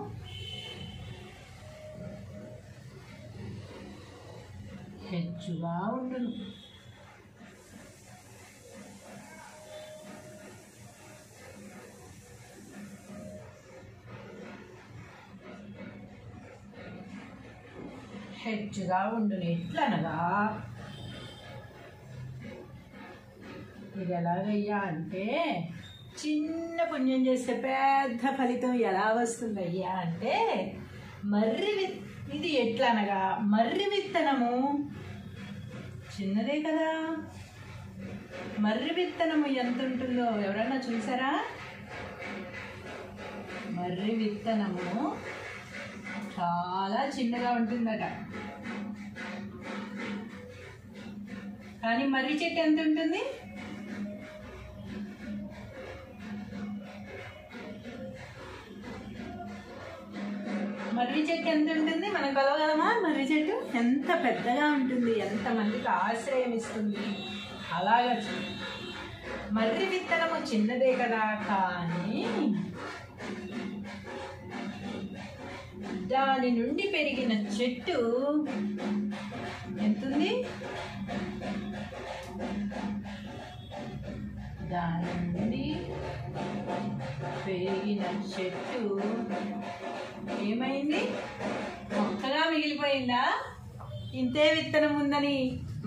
Speaker 2: హెచ్చుగా ఉండును. హెచ్చుగా ఉండును ఎట్లనగా, ఇది ఎలాగయ్యా అంటే, చిన్న పుణ్యం చేస్తే పెద్ద ఫలితం ఎలా వస్తుందయ్యా అంటే, ఇది ఎట్లనగా మర్రి విత్తనము చిన్నదే కదా. మర్రి విత్తనము ఎంత ఉంటుందో ఎవరన్నా చూసారా? మర్రి విత్తనము చాలా చిన్నగా ఉంటుందట. కానీ మర్రి చెట్టు ఎంత ఉంటుంది? మర్రి చెట్టు ఎంత ఉంటుంది? మనం కొలవగలమా? మర్రి చెట్టు ఎంత పెద్దగా ఉంటుంది, ఎంతమందికి ఆశ్రయం ఇస్తుంది. అలాగా మర్రి విత్తనము చిన్నదే కదా, కానీ దాని నుండి పెరిగిన చెట్టు ఎంతుంది? దాని నుండి పెరిగిన చెట్టు ఏమైంది? మొక్కగా మిగిలిపోయిందా? ఇంతే విత్తనం ఉందని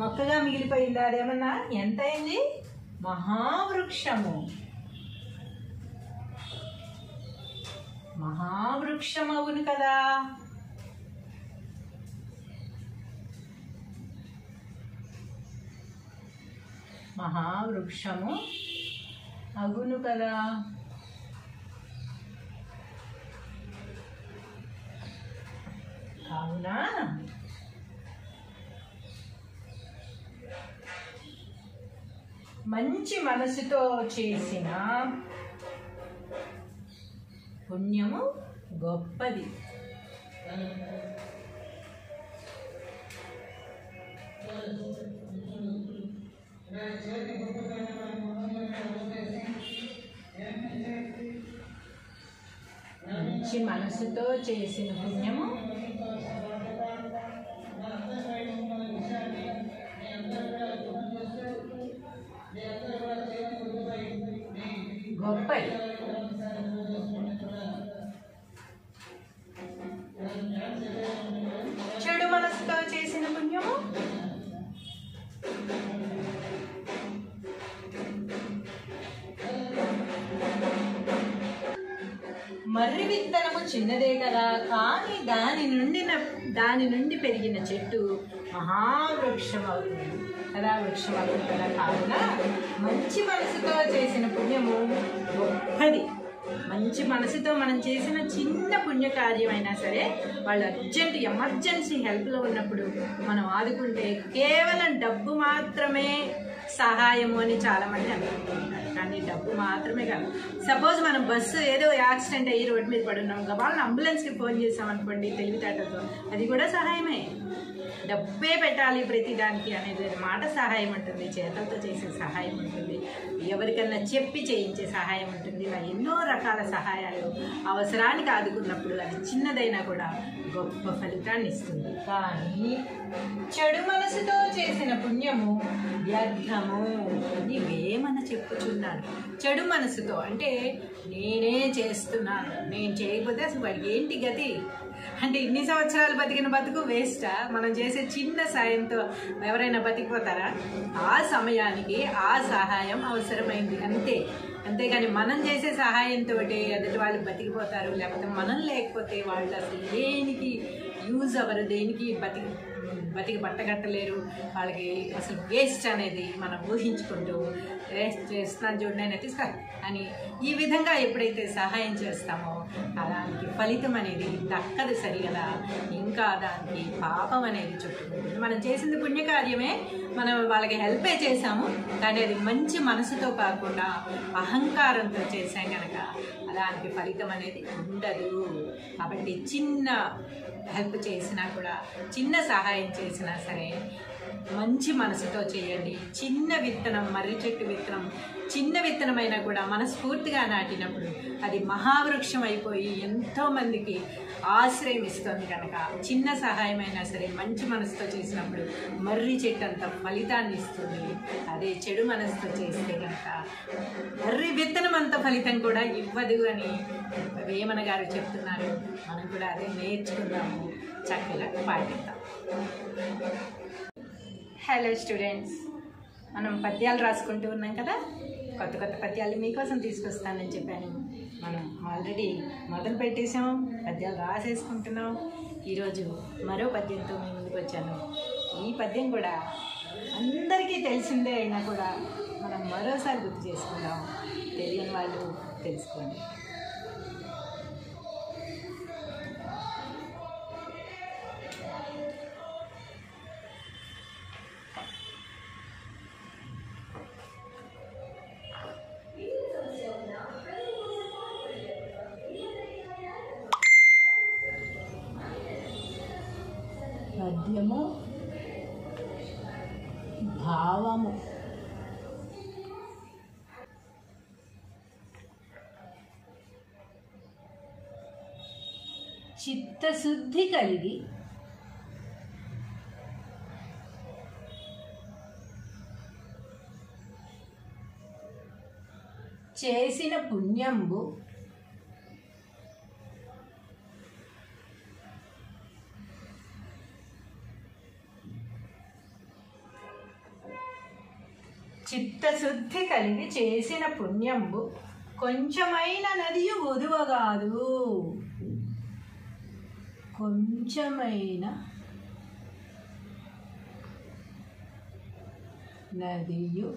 Speaker 2: మొక్కగా మిగిలిపోయిందా? అదేమన్నా ఎంత అయింది? మహావృక్షము. మహావృక్షం అవును కదా. మహావృక్షము అగును కదా. కావున మంచి మనసుతో చేసిన పుణ్యము గొప్పది. మంచి మనసుతో చేసిన పుణ్యము గొప్పది. చెడు మనసుతో చేసిన పుణ్యము మర్రి విత్తనము చిన్నదే కదా, కానీ దాని నుండి పెరిగిన చెట్టు మహావృక్షం అవుతుంది కదా. వృక్షం అవుతుంది కదా. కావున మంచి మనసుతో చేసిన పుణ్యము గొప్పది. మంచి మనసుతో మనం చేసిన చిన్న పుణ్యకార్యమైనా సరే, వాళ్ళు ఎమర్జెన్సీ హెల్ప్లో ఉన్నప్పుడు మనం ఆదుకుంటే కేవలం డబ్బు మాత్రమే సహాయము అని చాలామంది అనుకుంటూ ఉంటారు.
Speaker 1: కానీ డబ్బు మాత్రమే కాదు. సపోజ్ మనం బస్సు ఏదో యాక్సిడెంట్ అయ్యి రోడ్డు మీద పడున్నాం, గబాలను అంబులెన్స్కి ఫోన్ చేసాం అనుకోండి తెలివితేటతో, అది కూడా సహాయమే. డబ్బే పెట్టాలి ప్రతి దానికి అనేది మాట సహాయం ఉంటుంది, చేతులతో చేసే సహాయం ఉంటుంది, ఎవరికన్నా చెప్పి చేయించే సహాయం ఉంటుంది. ఇలా ఎన్నో రకాల సహాయాలు అవసరానికి ఆదుకున్నప్పుడు అది చిన్నదైనా కూడా గొప్ప ఫలితాన్ని ఇస్తుంది. కానీ చెడు మనసుతో చేసిన పుణ్యము వ్యర్థము అని వేమన చెప్పుచున్నాడు. చెడు మనసుతో అంటే నేనే చేస్తున్నాను, నేను చేయకపోతే అసలు వాడికి ఏంటి గతి అంటే ఇన్ని సంవత్సరాలు బతికిన బతుకు వేస్టా? మనం చేసే చిన్న సాయంతో ఎవరైనా బతికిపోతారా? ఆ సమయానికి ఆ సహాయం అవసరమైంది అంతే. అంతేగాని మనం చేసే సహాయంతో ఎదుటి వాళ్ళు బతికిపోతారు, లేకపోతే మనం లేకపోతే వాళ్ళు అసలు దేనికి యూజ్ అవ్వరు, దేనికి బతికి పట్టగట్టలేరు, వాళ్ళకి అసలు వేస్ట్ అనేది మనం ఊహించుకుంటూ వేస్ట్ చేస్తున్నాను చూడండి తీసుకో అని ఈ విధంగా ఎప్పుడైతే సహాయం చేస్తామో దానికి ఫలితం అనేది దక్కదు సరిగదా, ఇంకా దానికి పాపం అనేది చుట్టుకుంటుంది. మనం చేసింది పుణ్యకార్యమే, మనం వాళ్ళకి హెల్పే చేసాము, కానీ అది మంచి మనసుతో కాకుండా అహంకారంతో చేసాం కనుక దానికి ఫలితం అనేది ఉండదు. కాబట్టి చిన్న హెల్ప్ చేసినా కూడా, చిన్న సహాయం చేసినా సరే మంచి మనసుతో చేయండి. చిన్న విత్తనం, మర్రి చెట్టు విత్తనం చిన్న విత్తనమైనా కూడా మనస్ఫూర్తిగా నాటినప్పుడు అది మహావృక్షం అయిపోయి ఎంతోమందికి ఆశ్రయం ఇస్తుంది. కనుక చిన్న సహాయమైనా సరే మంచి మనసుతో చేసినప్పుడు మర్రి చెట్టు అంత ఫలితాన్ని ఇస్తుంది. అదే చెడు మనసుతో చేస్తే కనుక మర్రి విత్తనం అంత ఫలితం కూడా ఇవ్వదు అని వేమన గారు చెప్తున్నారు. మనం కూడా అదే నేర్చుకుందాము, చక్కగా పాటిద్దాం. హలో స్టూడెంట్స్, మనం పద్యాలు రాసుకుంటూ ఉన్నాం కదా, కొత్త కొత్త పద్యాలు మీకోసం తీసుకొస్తానని చెప్పాను. మనం ఆల్రెడీ మొదలు పెట్టేసాం, పద్యాలు రాసేసుకుంటున్నాం. ఈరోజు మరో పద్యంతో మీ ముందుకు వచ్చాను. ఈ పద్యం కూడా అందరికీ తెలిసిందే అయినా కూడా మనం మరోసారి గుర్తు చేసుకుందాం. తెలియని వాళ్ళు తెలుసుకోండి. పద్యము భావము. చిత్తశుద్ధి కలిగి చేసిన పుణ్యంబు చిత్తశుద్ధి కలిగి చేసిన పుణ్యంబు కొంచెమైన నదియు వదువగాదు. కొంచెమైన నదియు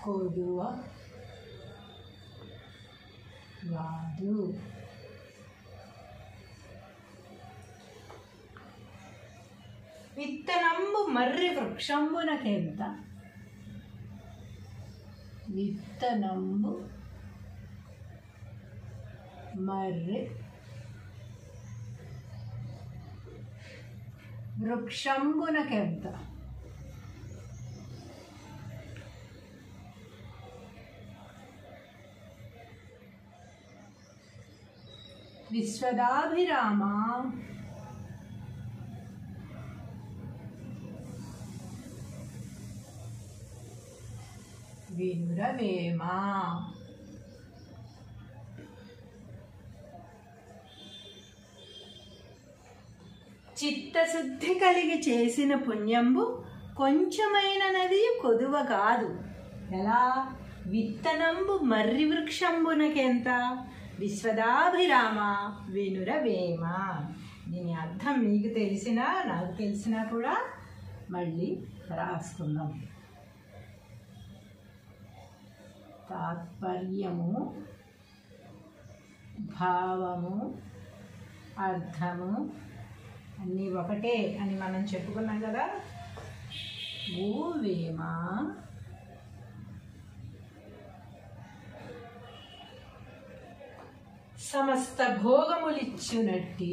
Speaker 1: కొదువ గాదు. విత్తనంబు మర్రి వృక్షంబునకెంత. విత్తనంబు మర్రి వృక్షంబునకెంత. విశ్వదాభిరామ వినురవేమ. చిత్తశుద్ధి కలిగి చేసిన పుణ్యంబు కొంచెమైన నది కొదువ కాదు. ఎలా? విత్తనంబు మర్రి వృక్షంబునకెంత. విశ్వదాభిరామ వినురవేమ. దీని అర్థం మీకు తెలిసినా నాకు తెలిసినా కూడా మళ్ళీ రాసుకుందాం. తాత్పర్యము, భావము, అర్థము అన్నీ ఒకటే అని మనం చెప్పుకున్నాం కదా.
Speaker 2: ఓ వేమ సమస్త భోగములిచ్చునట్టి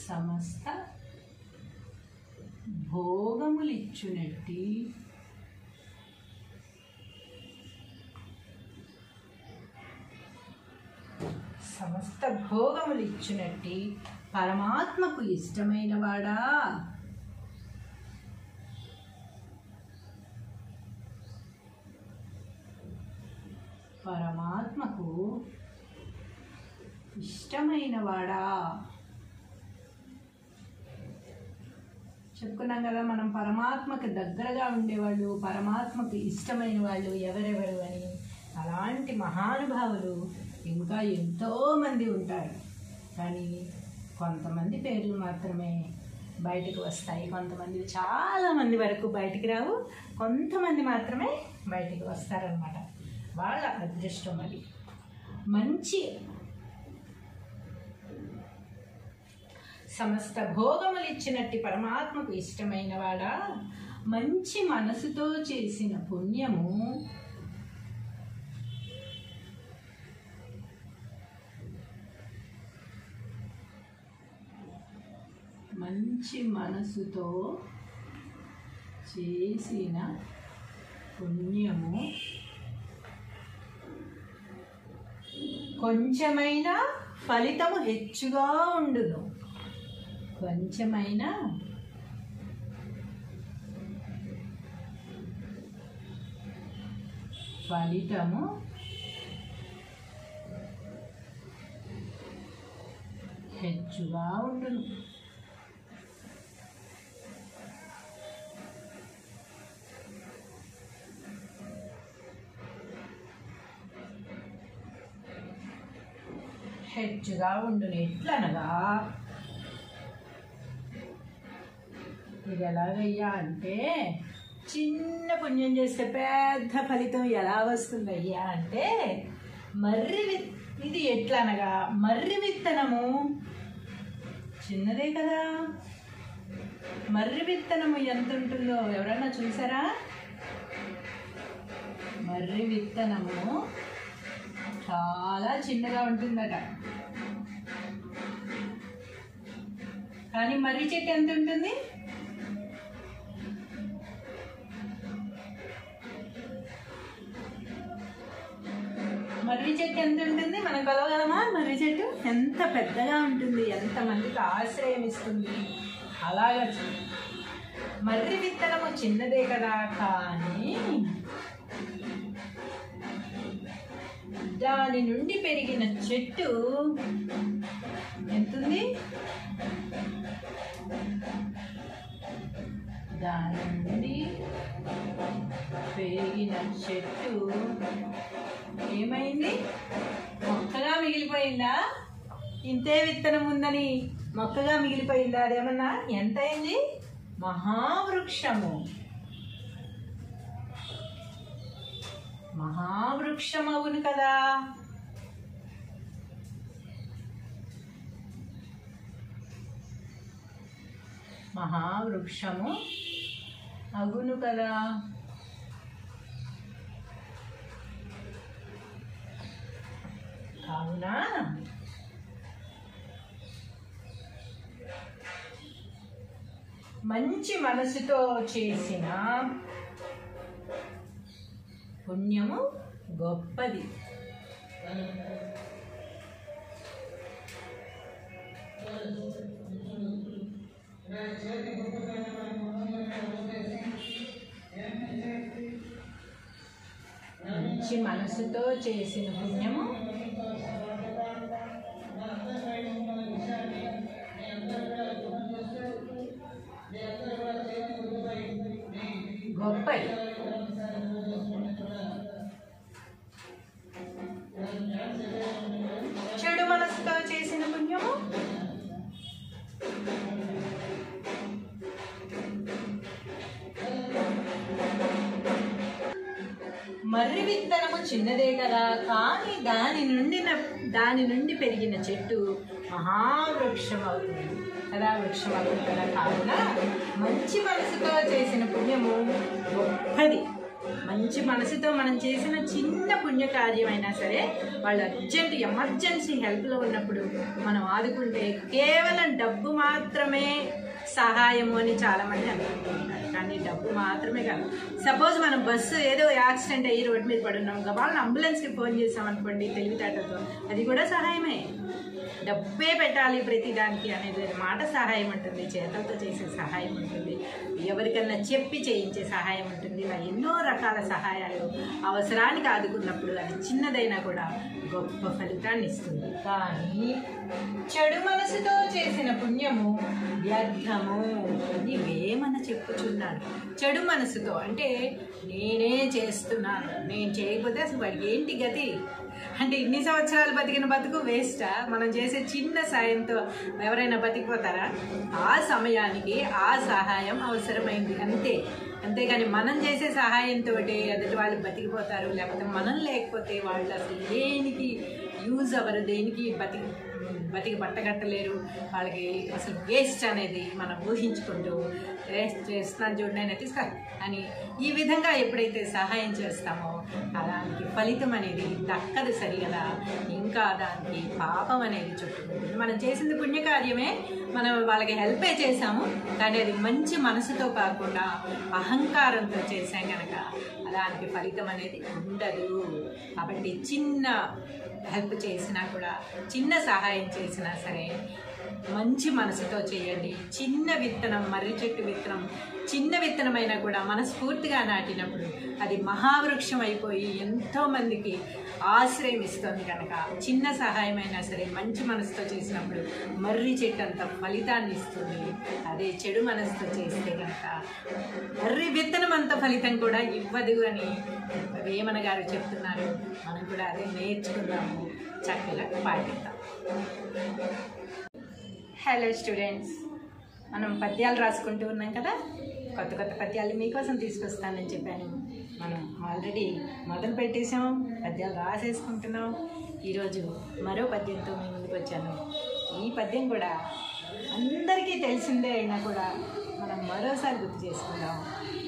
Speaker 2: సమస్త భోగములిచ్చునట్టి సమస్త భోగములిచ్చునట్టి పరమాత్మకు ఇష్టమైన వాడా పరమాత్మకు ఇష్టమైన వాడా చెప్పుకున్నాం కదా మనం పరమాత్మకు దగ్గరగా ఉండేవాళ్ళు పరమాత్మకు ఇష్టమైన వాళ్ళు ఎవరెవరు అని అలాంటి మహానుభావులు ఇంకా ఎంతోమంది ఉంటారు కానీ కొంతమంది పేర్లు మాత్రమే బయటకు వస్తాయి కొంతమంది చాలామంది వరకు బయటికి రావు కొంతమంది మాత్రమే బయటికి వస్తారనమాట వాళ్ళ అదృష్టం అది మంచి సమస్త భోగములు ఇచ్చినట్టి పరమాత్మకు ఇష్టమైన వాడా మంచి మనసుతో చేసిన పుణ్యము మంచి మనసుతో చేసిన పుణ్యము కొంచెమైన ఫలితము హెచ్చుగా ఉండును కొంచెమైన ఫలితము హెచ్చుగా ఉండును హెచ్చుగా ఉండును ఎట్లనగా ఇది ఎలాగయ్యా అంటే చిన్న పుణ్యం చేస్తే పెద్ద ఫలితం ఎలా వస్తుందయ్యా అంటే ఇది ఎట్లనగా మర్రి విత్తనము చిన్నదే కదా మర్రి విత్తనము ఎంత ఉంటుందో ఎవరన్నా చూసారా మర్రి విత్తనము చాలా చిన్నగా ఉంటుందట కానీ మర్రి చెట్టు ఎంత ఉంటుంది మర్రి చెట్టు ఎంత ఉంటుంది మనం కొలవగలమా మర్రి చెట్టు ఎంత పెద్దగా ఉంటుంది ఎంతమందికి ఆశ్రయం ఇస్తుంది అలాగా మర్రి విత్తనము చిన్నదే కదా కానీ దాని నుండి పెరిగిన చెట్టు ఎంతుంది దాని నుండి పెరిగిన చెట్టు ఏమైంది మొక్కగా మిగిలిపోయిందా ఇంతే విత్తనం ఉందని మొక్కగా మిగిలిపోయిందా అదేమన్నా ఎంత అయింది మహావృక్షము మహావృక్షం అవును కదా మహావృక్షము అగును కదా కావున మంచి మనసుతో చేసిన పుణ్యము గొప్పది మంచి మనసుతో చేసిన పుణ్యము గొప్పది చెడు మనసుతో చేసిన పుణ్యము మర్రి విత్తనము చిన్నదే కదా, కానీ దాని నుండి పెరిగిన చెట్టు మహావృక్షం అవుతుంది కదా, వృక్షం అవుతుంది కదా. కావున మంచి మనసుతో చేసిన పుణ్యము గొప్పది. మంచి మనసుతో మనం చేసిన చిన్న పుణ్యకార్యమైనా సరే వాళ్ళు ఎమర్జెన్సీ హెల్ప్లో ఉన్నప్పుడు మనం ఆదుకుంటే కేవలం డబ్బు మాత్రమే సహాయము అని చాలామంది అనుకుంటున్నారు. కానీ డబ్బు మాత్రమే కాదు. సపోజ్ మనం బస్సు ఏదో యాక్సిడెంట్ అయ్యి రోడ్డు మీద పడున్నాం, వాళ్ళని అంబులెన్స్కి ఫోన్ చేసాం అనుకోండి తెలివితేటతో, అది కూడా సహాయమే. డబ్బే పెట్టాలి ప్రతి దానికి అనేది మాట సహాయం ఉంటుంది, చేతులతో చేసే సహాయం ఉంటుంది, ఎవరికన్నా చెప్పి చేయించే సహాయం ఉంటుంది. ఇలా ఎన్నో రకాల సహాయాలు అవసరానికి ఆదుకున్నప్పుడు అది చిన్నదైనా కూడా గొప్ప ఫలితాన్ని ఇస్తుంది. కానీ చెడు మనసుతో చేసిన పుణ్యము వ్యర్థము అని వేమన చెప్పుచున్నాడు. చెడు మనసుతో అంటే నేనే చేస్తున్నాను, నేను చేయకపోతే అసలు వాడికి ఏంటి గతి అంటే ఇన్ని సంవత్సరాలు బతికిన బతుకు వేస్టా? మనం చేసే చిన్న సాయంతో ఎవరైనా బతికిపోతారా? ఆ సమయానికి ఆ సహాయం అవసరమైంది అంతే. అంతేగాని మనం చేసే సహాయంతో ఎదుటి వాళ్ళు బతికిపోతారు, లేకపోతే మనం లేకపోతే వాళ్ళు అసలు దేనికి యూజ్ అవ్వరు, దేనికి బతికి పట్టగట్టలేరు, వాళ్ళకి అసలు వేస్ట్ అనేది మనం ఊహించుకుంటూ చేస్తున్నాను చూడండి తీసుకో అని ఈ విధంగా ఎప్పుడైతే సహాయం చేస్తామో దానికి ఫలితం అనేది దక్కదు సరిగదా, ఇంకా దానికి పాపం అనేది చుట్టుకుంటుంది. మనం చేసింది పుణ్యకార్యమే, మనం వాళ్ళకి హెల్పే చేసాము, కానీ అది మంచి మనసుతో కాకుండా అహంకారంతో చేసాం కనుక దానికి ఫలితం అనేది ఉండదు. కాబట్టి చిన్న హెల్ప్ చేసినా కూడా, చిన్న సహాయం చేసినా సరే మంచి మనసుతో చేయండి. చిన్న విత్తనం, మర్రి చెట్టు విత్తనం చిన్న విత్తనమైనా కూడా మనస్ఫూర్తిగా నాటినప్పుడు అది మహావృక్షం అయిపోయి ఎంతోమందికి ఆశ్రయం ఇస్తుంది. కనుక చిన్న సహాయమైనా సరే మంచి మనసుతో చేసినప్పుడు మర్రి చెట్టు అంత ఫలితాన్ని ఇస్తుంది. అదే చెడు మనసుతో చేస్తే కనుక మర్రి విత్తనం అంత ఫలితం కూడా ఇవ్వదు అని వేమన గారు చెప్తున్నారు. మనం కూడా అదే నేర్చుకుందాము, చక్కగా పాటిద్దాం. హలో స్టూడెంట్స్, మనం పద్యాలు రాసుకుంటూ ఉన్నాం కదా, కొత్త కొత్త పద్యాలు మీకోసం తీసుకొస్తానని చెప్పాను. మనం ఆల్రెడీ మొదలు పెట్టేసాం, పద్యాలు రాసేసుకుంటున్నాం. ఈరోజు మరో పద్యంతో మీ ముందుకు వచ్చాను. ఈ పద్యం కూడా అందరికీ తెలిసిందే అయినా కూడా మనం మరోసారి గుర్తు చేసుకుందాం.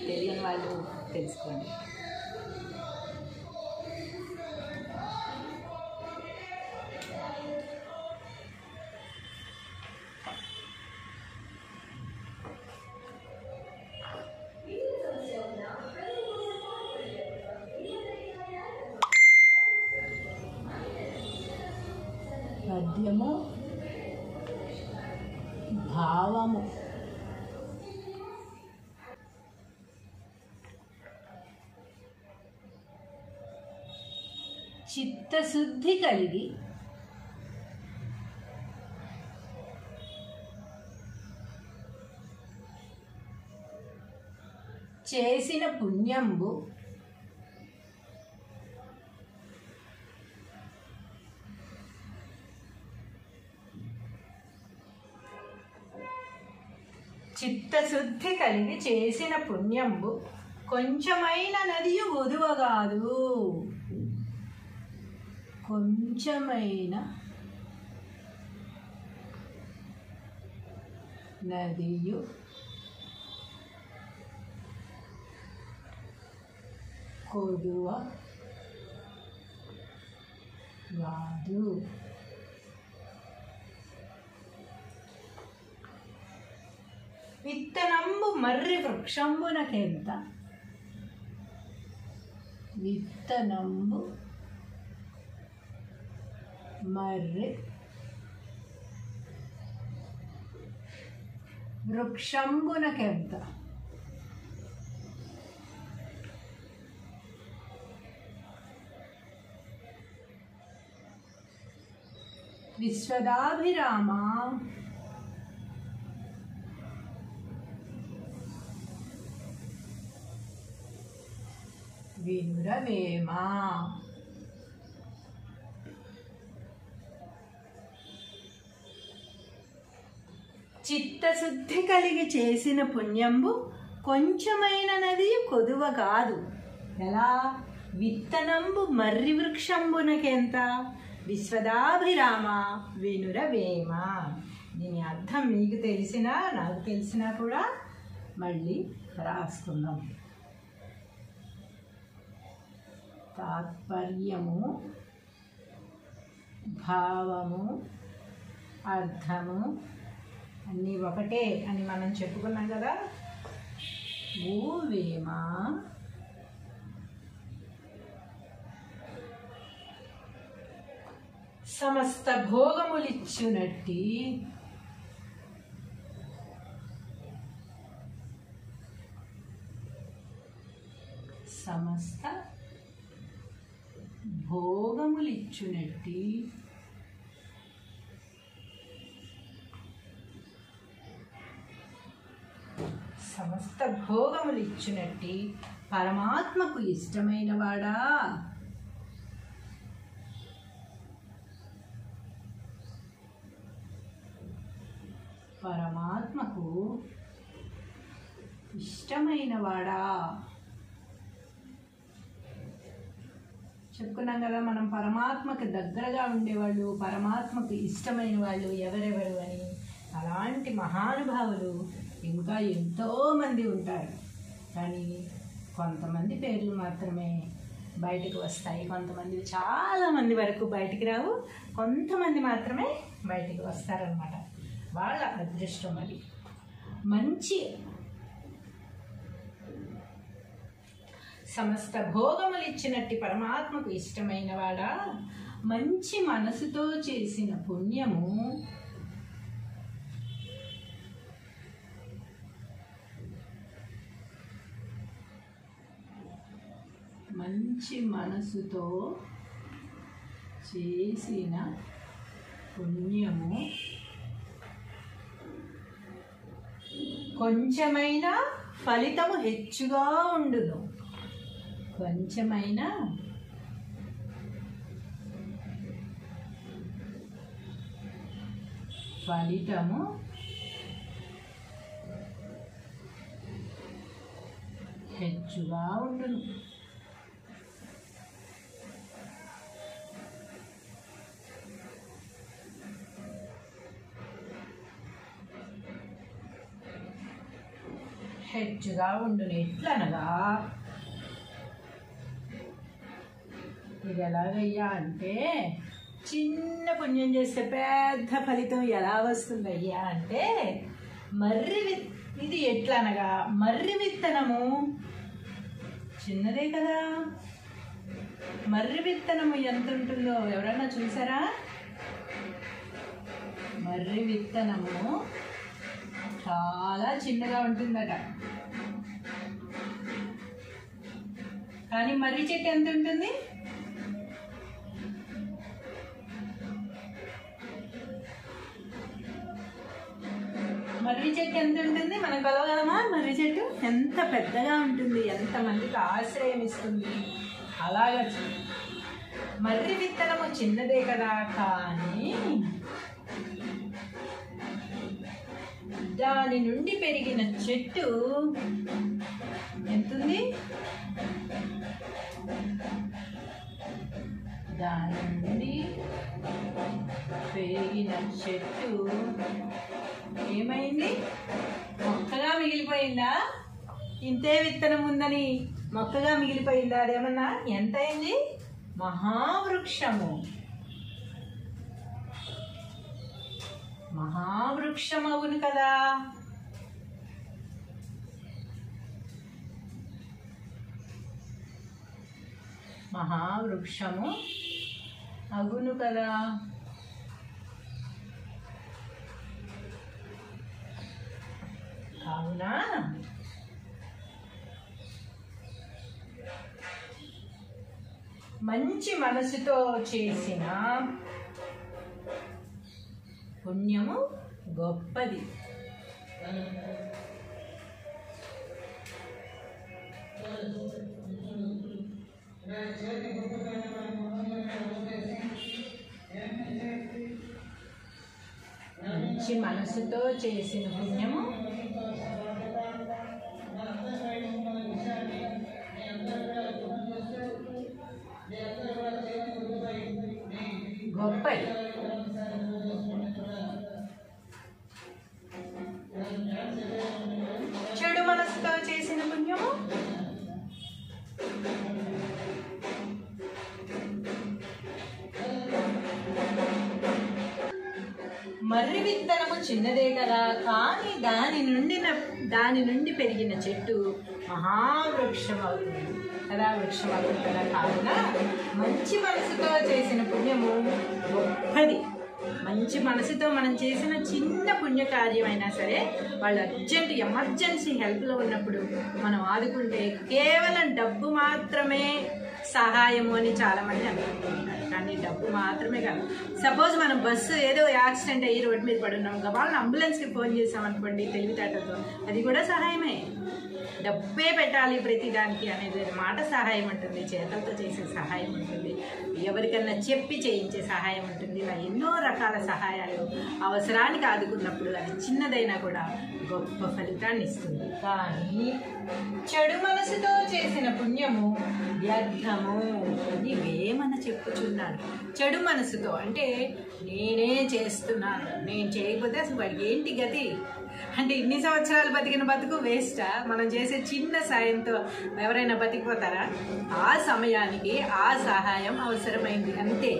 Speaker 2: తెలియని వాళ్ళు తెలుసుకోండి. పద్యము భావము. చిత్తశుద్ధి కలిగి చేసిన పుణ్యంబు చిత్తశుద్ధి కలిగి చేసిన పుణ్యంబు కొంచెమైన నదియు ఒదువగాదు. కొంచెమైన నదియు కొదువ గాదు. విత్తనంబు మర్రి వృక్షంబునకెంత. విత్తనంబు మర్రి వృక్షంబునకెంత. విశ్వదాభిరామ వినురవేమా. చిత్తశుద్ధి కలిగి చేసిన పుణ్యంబు కొంచెమైన నది కొదువ కాదు. ఎలా? విత్తనంబు మర్రి వృక్షంబునకెంత విశ్వదాభిరామ వినురవేమ. దీని అర్థం మీకు తెలిసినా నాకు తెలిసినా కూడా మళ్ళీ రాసుకుందాం. తాత్పర్యము, భావము, అర్థము అన్నీ ఒకటే అని మనం చెప్పుకున్నాం కదా. ఓ వేమ సమస్త భోగములిచ్చునట్టి సమస్త భోగములిచ్చునట్టి సమస్త భోగములిచ్చునట్టి పరమాత్మకు ఇష్టమైన వాడా, పరమాత్మకు ఇష్టమైన వాడా. చెప్పుకున్నాం కదా మనం పరమాత్మకు దగ్గరగా ఉండేవాళ్ళు, పరమాత్మకు ఇష్టమైన వాళ్ళు ఎవరెవరు అని. అలాంటి మహానుభావులు ఇంకా ఎంతోమంది ఉంటారు. కానీ కొంతమంది పేర్లు మాత్రమే బయటకు వస్తాయి, కొంతమంది చాలామంది వరకు బయటికి రావు, కొంతమంది మాత్రమే బయటికి వస్తారనమాట. వాళ్ళ అదృష్టం అది. మంచి సమస్త భోగములు ఇచ్చినట్టి పరమాత్మకు ఇష్టమైన వాడా, మంచి మనసుతో చేసిన పుణ్యము మంచి మనసుతో చేసిన పుణ్యము కొంచెమైనా ఫలితము హెచ్చుగా ఉండును. కొంచెమైనా ఫలితము హెచ్చుగా ఉండును. హెచ్చుగా ఉండును ఎట్లనగా, ఇది ఎలాగయ్యా అంటే, చిన్న పుణ్యం చేస్తే పెద్ద ఫలితం ఎలా వస్తుందయ్యా అంటే, ఇది ఎట్లనగా మర్రి విత్తనము చిన్నదే కదా. మర్రి విత్తనము ఎంత ఉంటుందో ఎవరైనా చూసారా? మర్రి విత్తనము చాలా చిన్నగా ఉంటుందట. కానీ మర్రి చెట్టు ఎంత ఉంటుంది? మర్రి చెట్టు ఎంత ఉంటుంది? మనం కొలవగలమా? మర్రి చెట్టు ఎంత పెద్దగా ఉంటుంది, ఎంతమందికి ఆశ్రయం ఇస్తుంది. అలాగా మర్రి విత్తనము చిన్నదే కదా, కానీ దాని నుండి పెరిగిన చెట్టు ఎంతుంది? దాని నుండి పెరిగిన చెట్టు ఏమైంది? మొక్కగా మిగిలిపోయిందా? ఇంతే విత్తనం ఉందని మొక్కగా మిగిలిపోయిందా? అదేమన్నా ఎంత అయింది? మహావృక్షము. మహావృక్షమవును కదా. మహావృక్షము అగును కదా. కావున మంచి మనసుతో చేసిన పుణ్యము గొప్పది. మంచి మనసుతో చేసిన పుణ్యము గొప్పది. చెడు మనసుతో చేసిన పుణ్యము మర్రి విత్తనము చిన్నదే కదా, కానీ దాని నుండి పెరిగిన చెట్టు మహావృక్షం అవుతుంది కదా, వృక్షం అవుతుంది కదా. కావున మంచి మనసుతో చేసిన పుణ్యము గొప్పది. మంచి మనసుతో మనం చేసిన చిన్న పుణ్యకార్యమైనా సరే వాళ్ళు ఎమర్జెన్సీ హెల్ప్లో ఉన్నప్పుడు మనం ఆదుకుంటే కేవలం డబ్బు మాత్రమే సహాయము అని చాలామంది అనుకుంటున్నారు. కానీ డబ్బు మాత్రమే కాదు. సపోజ్ మనం బస్సు ఏదో యాక్సిడెంట్ అయ్యి రోడ్డు మీద పడున్నాం, వాళ్ళని అంబులెన్స్కి ఫోన్ చేసామనుకోండి తెలివితేటతో, అది కూడా సహాయమే. డబ్బే పెట్టాలి ప్రతిదానికి అనేది మాట సహాయం ఉంటుంది, చేతలతో చేసే సహాయం ఉంటుంది, ఎవరికన్నా చెప్పి చేయించే సహాయం ఉంటుంది. ఇలా ఎన్నో రకాల సహాయాలు అవసరానికి ఆదుకున్నప్పుడు అది చిన్నదైనా కూడా గొప్ప ఫలితాన్ని ఇస్తుంది. కానీ చెడు మనసుతో చేసిన పుణ్యము వ్యర్థము అని వేమన చెప్పుచున్నాడు. చెడు మనసుతో అంటే నేనే చేస్తున్నాను, నేను చేయకపోతే అసలు వాడికి ఏంటి గతి అంటే ఇన్ని సంవత్సరాలు బతికిన బతుకు వేస్టా? మనం చేసే చిన్న సాయంతో ఎవరైనా బతికిపోతారా? ఆ సమయానికి ఆ సహాయం అవసరమైంది అంతే.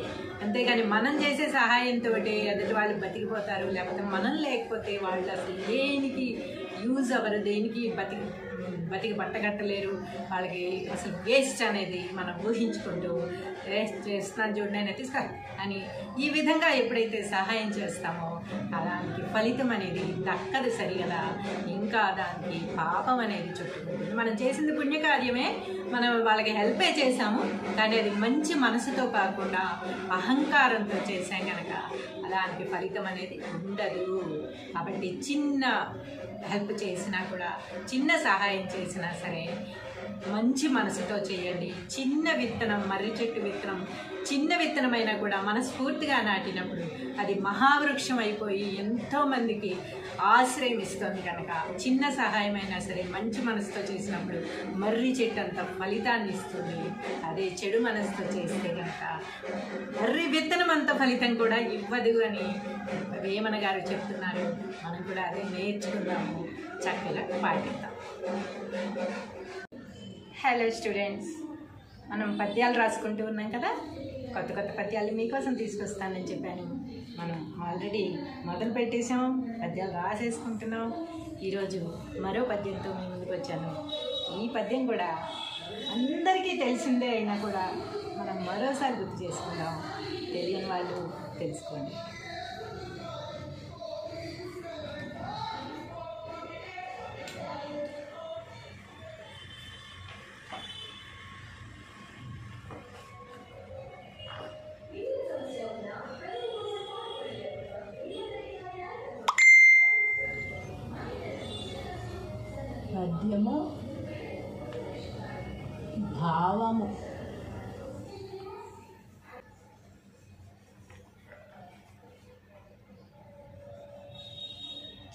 Speaker 2: అంతేగాని మనం చేసే సహాయంతో ఎదుటి వాళ్ళు బతికిపోతారు, లేకపోతే మనం లేకపోతే వాళ్ళు అసలు దేనికి యూజ్ అవ్వరు, దేనికి బతికి పట్టగట్టలేరు, వాళ్ళకి అసలు వేస్ట్ అనేది మనం ఊహించుకుంటూ వేస్ట్ చేస్తున్నాను చూడండి తీసుకో అని ఈ విధంగా ఎప్పుడైతే సహాయం చేస్తామో దానికి ఫలితం అనేది దక్కదు సరిగదా, ఇంకా దానికి పాపం అనేది చుట్టుకుంటుంది. మనం చేసింది పుణ్యకార్యమే, మనం వాళ్ళకి హెల్పే చేసాము, కానీ అది మంచి మనసుతో కాకుండా అహంకారంతో చేసాం కనుక దానికి ఫలితం అనేది ఉండదు. కాబట్టి చిన్న హెల్ప్ చేసినా కూడా, చిన్న సహాయం చేసినా సరే మంచి మనసుతో చేయండి. చిన్న విత్తనం, మర్రి చెట్టు విత్తనం చిన్న విత్తనమైనా కూడా మనస్ఫూర్తిగా నాటినప్పుడు అది మహావృక్షం అయిపోయి ఎంతోమందికి ఆశ్రయం ఇస్తుంది. కనుక చిన్న సహాయమైనా సరే మంచి మనసుతో చేసినప్పుడు మర్రి చెట్టు అంత ఫలితాన్ని ఇస్తుంది. అదే చెడు మనసుతో చేస్తే కనుక మర్రి విత్తనం అంత ఫలితం కూడా ఇవ్వదు అని వేమన గారు చెప్తున్నారు. మనం కూడా అదే నేర్చుకుందాము, చక్కగా పాటిద్దాం. హలో స్టూడెంట్స్, మనం పద్యాలు రాసుకుంటూ ఉన్నాం కదా, కొత్త కొత్త పద్యాలు మీకోసం తీసుకొస్తానని చెప్పాను. మనం ఆల్రెడీ మొదలు పెట్టేసాం, పద్యాలు రాసేసుకుంటున్నాం. ఈరోజు మరో పద్యంతో మీ ముందుకు వచ్చాను. ఈ పద్యం కూడా అందరికీ తెలిసిందే అయినా కూడా మనం మరోసారి గుర్తు చేసుకుందాం. తెలియని వాళ్ళు తెలుసుకోండి. పద్యము భావము.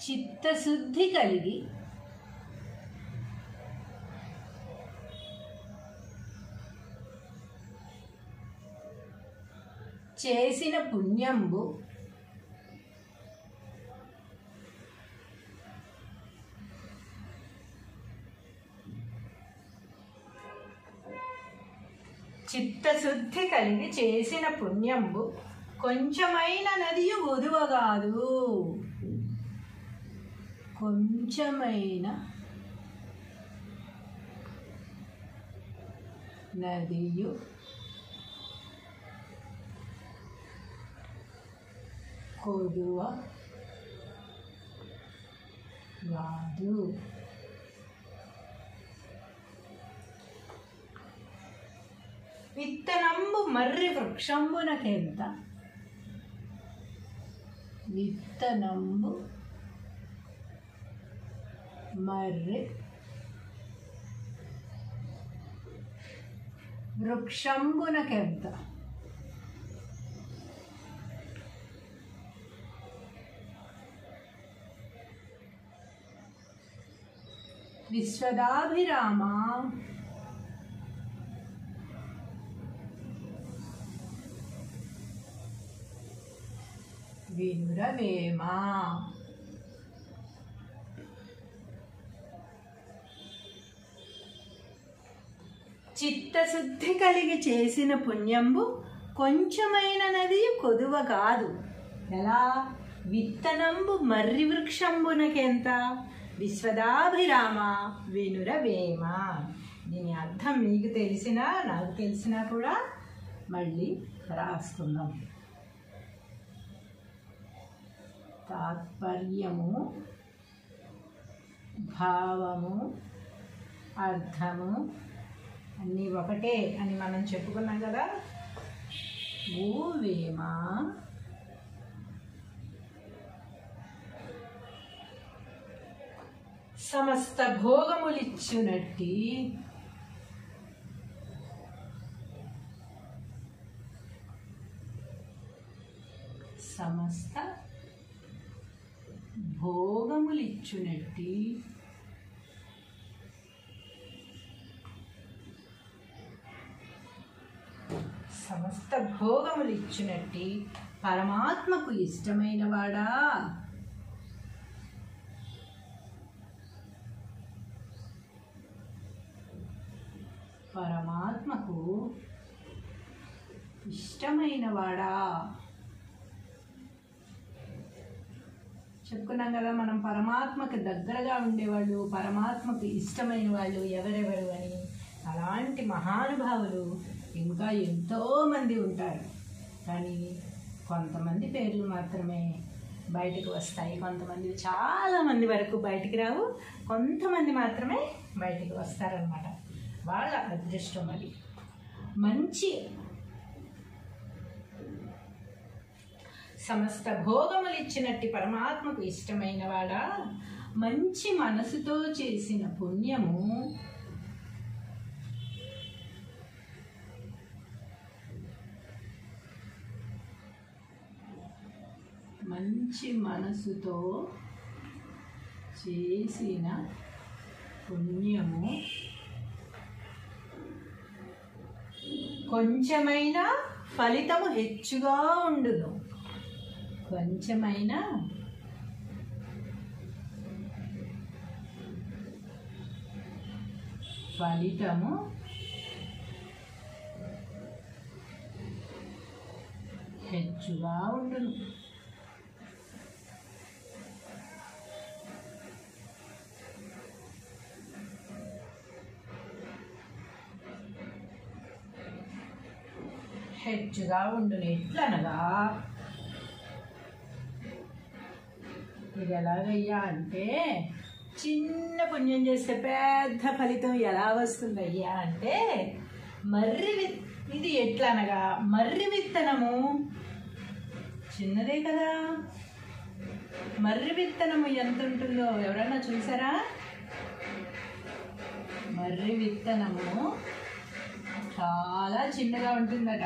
Speaker 2: చిత్తశుద్ధి కలిగి చేసిన పుణ్యంబు చిత్తశుద్ధి కలిగి చేసిన పుణ్యంబు కొంచెమైన నదియు ఒదువగాదు. కొంచెమైన నదియు కొదువ గాదు. విత్తనంబు మర్రి వృక్షంబునకెంత. విత్తనంబు మర్రి వృక్షంబునకెంత. విశ్వదాభిరామ వినురవేమ. చిత్తశుద్ధి కలిగి చేసిన పుణ్యంబు కొంచెమైన నది కొదువ కాదు. ఎలా? విత్తనంబు మర్రి వృక్షంబునకెంత విశ్వదాభిరామ వినురవేమ. దీని అర్థం మీకు తెలిసినా నాకు తెలిసినా కూడా మళ్ళీ రాసుకుందాం. తాత్పర్యము, భావము, అర్థము అన్నీ ఒకటే అని మనం చెప్పుకున్నాం కదా. ఓ వేమ సమస్త భోగములిచ్చునట్టి సమస్త భోగములిచ్చునట్టి సమస్త భోగములిచ్చునట్టి పరమాత్మకు ఇష్టమైన వాడా. పరమాత్మకు ఇష్టమైన వాడా. చెప్పుకున్నాం కదా మనం పరమాత్మకు దగ్గరగా ఉండేవాళ్ళు, పరమాత్మకు ఇష్టమైన వాళ్ళు ఎవరెవరు అని. అలాంటి మహానుభావులు ఇంకా ఎంతోమంది ఉంటారు. కానీ కొంతమంది పేర్లు మాత్రమే బయటకు వస్తాయి. కొంతమంది చాలామంది వరకు బయటికి రావు, కొంతమంది మాత్రమే బయటికి వస్తారనమాట. వాళ్ళ అదృష్టం అది. మంచి సమస్త భోగములు ఇచ్చినట్టి పరమాత్మకు ఇష్టమైన వాడా, మంచి మనసుతో చేసిన పుణ్యము మంచి మనసుతో చేసిన పుణ్యము కొంచెమైన ఫలితము హెచ్చుగా ఉండును. కొంచెమైన ఫలితము హెచ్చుగా ఉండును. హెచ్చుగా ఉండును ఎట్లనగా, ఇది ఎలాగయ్యా అంటే, చిన్న పుణ్యం చేస్తే పెద్ద ఫలితం ఎలా వస్తుందయ్యా అంటే, ఇది ఎట్లనగా మర్రి విత్తనము చిన్నదే కదా. మర్రి విత్తనము ఎంత ఉంటుందో ఎవరన్నా చూసారా? మర్రి విత్తనము చాలా చిన్నగా ఉంటుందట.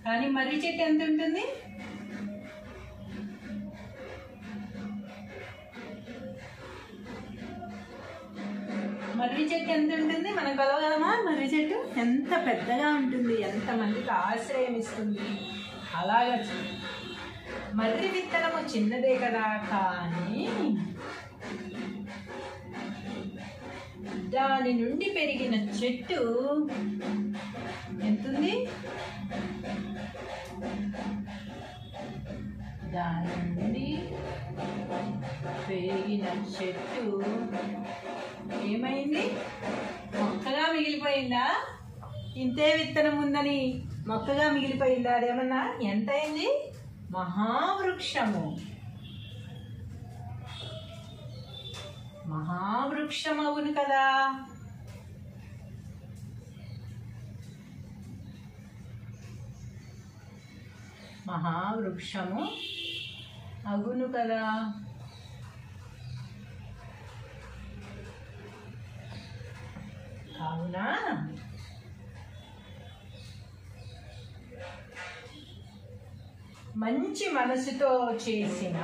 Speaker 2: కానీ మర్రి చెట్టు ఎంత ఉంటుంది? మర్రి చెట్టు ఎంత ఉంటుంది? మనం కలవగలమా? మర్రి చెట్టు ఎంత పెద్దగా ఉంటుంది, ఎంతమందికి ఆశ్రయం ఇస్తుంది. అలాగా మర్రి విత్తనము చిన్నదే కదా, కానీ దాని నుండి పెరిగిన చెట్టు ఎంతుంది? దాని నుండి పెరిగిన చెట్టు ఏమైంది? మొక్కగా మిగిలిపోయిందా? ఇంతే విత్తనం ఉందని మొక్కగా మిగిలిపోయిందా? అదేమన్నా ఎంత అయింది? మహావృక్షము. మహావృక్షం అవును కదా. మహావృక్షము అగును కదా. కావున మంచి మనసుతో చేసిన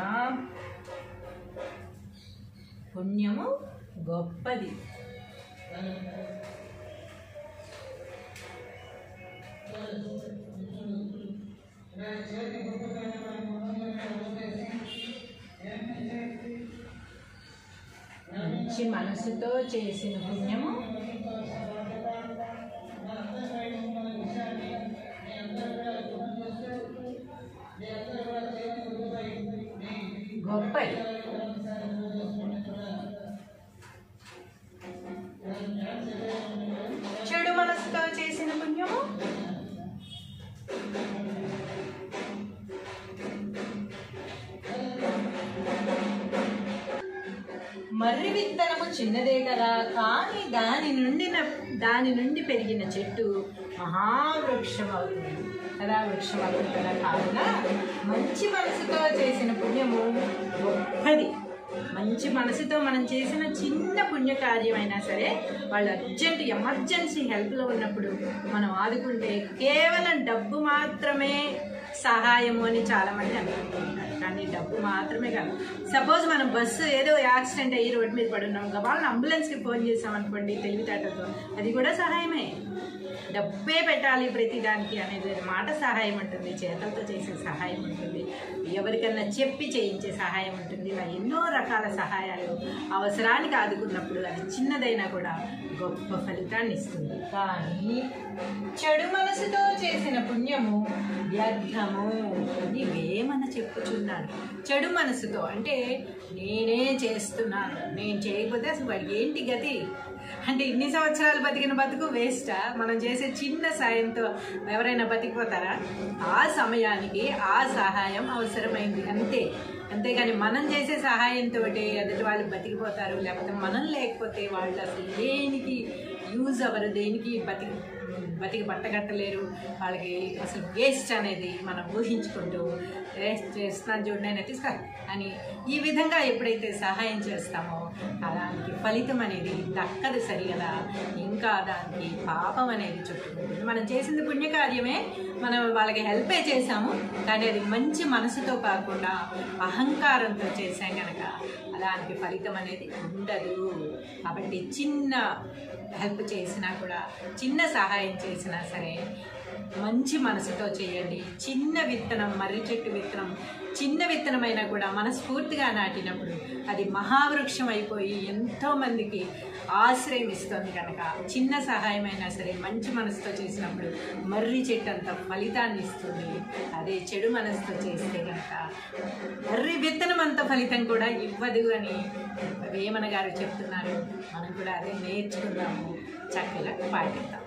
Speaker 2: పుణ్యము గొప్పది. మంచి మనసుతో చేసిన పుణ్యము గొప్పది. చెడు మనసుతో చేసిన పుణ్యము మర్రి విత్తనము చిన్నదే కదా, కానీ దాని నుండి పెరిగిన చెట్టు మహావృక్షం అవుతుంది కదా. వృక్షం అవుతుంది కదా. కావున మంచి మనసుతో చేసిన పుణ్యము గొప్పది. మంచి మనసుతో మనం చేసిన చిన్న పుణ్యకార్యమైనా సరే వాళ్ళు ఎమర్జెన్సీ హెల్ప్లో ఉన్నప్పుడు మనం ఆదుకుంటే కేవలం డబ్బు మాత్రమే సహాయము అని చాలామంది అనుకుంటున్నారు. కానీ డబ్బు మాత్రమే కాదు. సపోజ్ మనం బస్సు ఏదో యాక్సిడెంట్ అయ్యి రోడ్డు మీద పడున్నాం, వాళ్ళని అంబులెన్స్కి ఫోన్ చేసాం అనుకోండి తెలివితేటతో, అది కూడా సహాయమే. డబ్బే పెట్టాలి ప్రతిదానికి అనేది మాట సహాయం ఉంటుంది, చేతులతో చేసే సహాయం ఉంటుంది, ఎవరికన్నా చెప్పి చేయించే సహాయం ఉంటుంది. ఇలా ఎన్నో రకాల సహాయాలు అవసరానికి ఆదుకున్నప్పుడు అది చిన్నదైనా కూడా గొప్ప ఫలితాన్ని ఇస్తుంది. కానీ చెడు మనసుతో చేసిన పుణ్యము వ్యర్థము అని వేమన చెప్పుచున్నాడు. చెడు మనసుతో అంటే నేనే చేస్తున్నాను, నేను చేయకపోతే అసలు వాడికి ఏంటి గతి అంటే ఇన్ని సంవత్సరాలు బతికిన బతుకు వేస్టా? మనం చేసే చిన్న సాయంతో ఎవరైనా బతికిపోతారా? ఆ సమయానికి ఆ సహాయం అవసరమైంది అంతే. అంతేగాని మనం చేసే సహాయంతో ఎదుటి వాళ్ళు బతికిపోతారు, లేకపోతే మనం లేకపోతే వాళ్ళు అసలు దేనికి యూజ్ అవ్వరు, దేనికి బతికి పట్టగట్టలేరు, వాళ్ళకి అసలు వేస్ట్ అనేది మనం ఊహించుకుంటూ చేస్తున్నాను చూడండి నేను తీసుకో అని ఈ విధంగా ఎప్పుడైతే సహాయం చేస్తామో దానికి ఫలితం అనేది దక్కదు సరిగదా. ఇంకా దానికి పాపం అనేది చుట్టుకుంటుంది. మనం చేసింది పుణ్యకార్యమే, మనం వాళ్ళకి హెల్పే చేసాము, కానీ అది మంచి మనసుతో కాకుండా అహంకారంతో చేసాం కనుక దానికి ఫలితం అనేది ఉండదు. కాబట్టి చిన్న హెల్ప్ చేసినా కూడా, చిన్న సహాయం చేసినా సరే మంచి మనసుతో చేయండి. చిన్న విత్తనం, మర్రి చెట్టు విత్తనం చిన్న విత్తనమైనా కూడా మనస్ఫూర్తిగా నాటినప్పుడు అది మహావృక్షం అయిపోయి ఎంతోమందికి ఆశ్రయం ఇస్తుంది. కనుక చిన్న సహాయమైనా సరే మంచి మనసుతో చేసినప్పుడు మర్రి చెట్టు అంత ఫలితాన్ని ఇస్తుంది. అదే చెడు మనసుతో చేస్తే కనుక మర్రి విత్తనం అంత ఫలితం కూడా ఇవ్వదు అని వేమన గారు చెప్తున్నారు. మనం కూడా అదే నేర్చుకుందాము, చక్కగా పాటిద్దాం.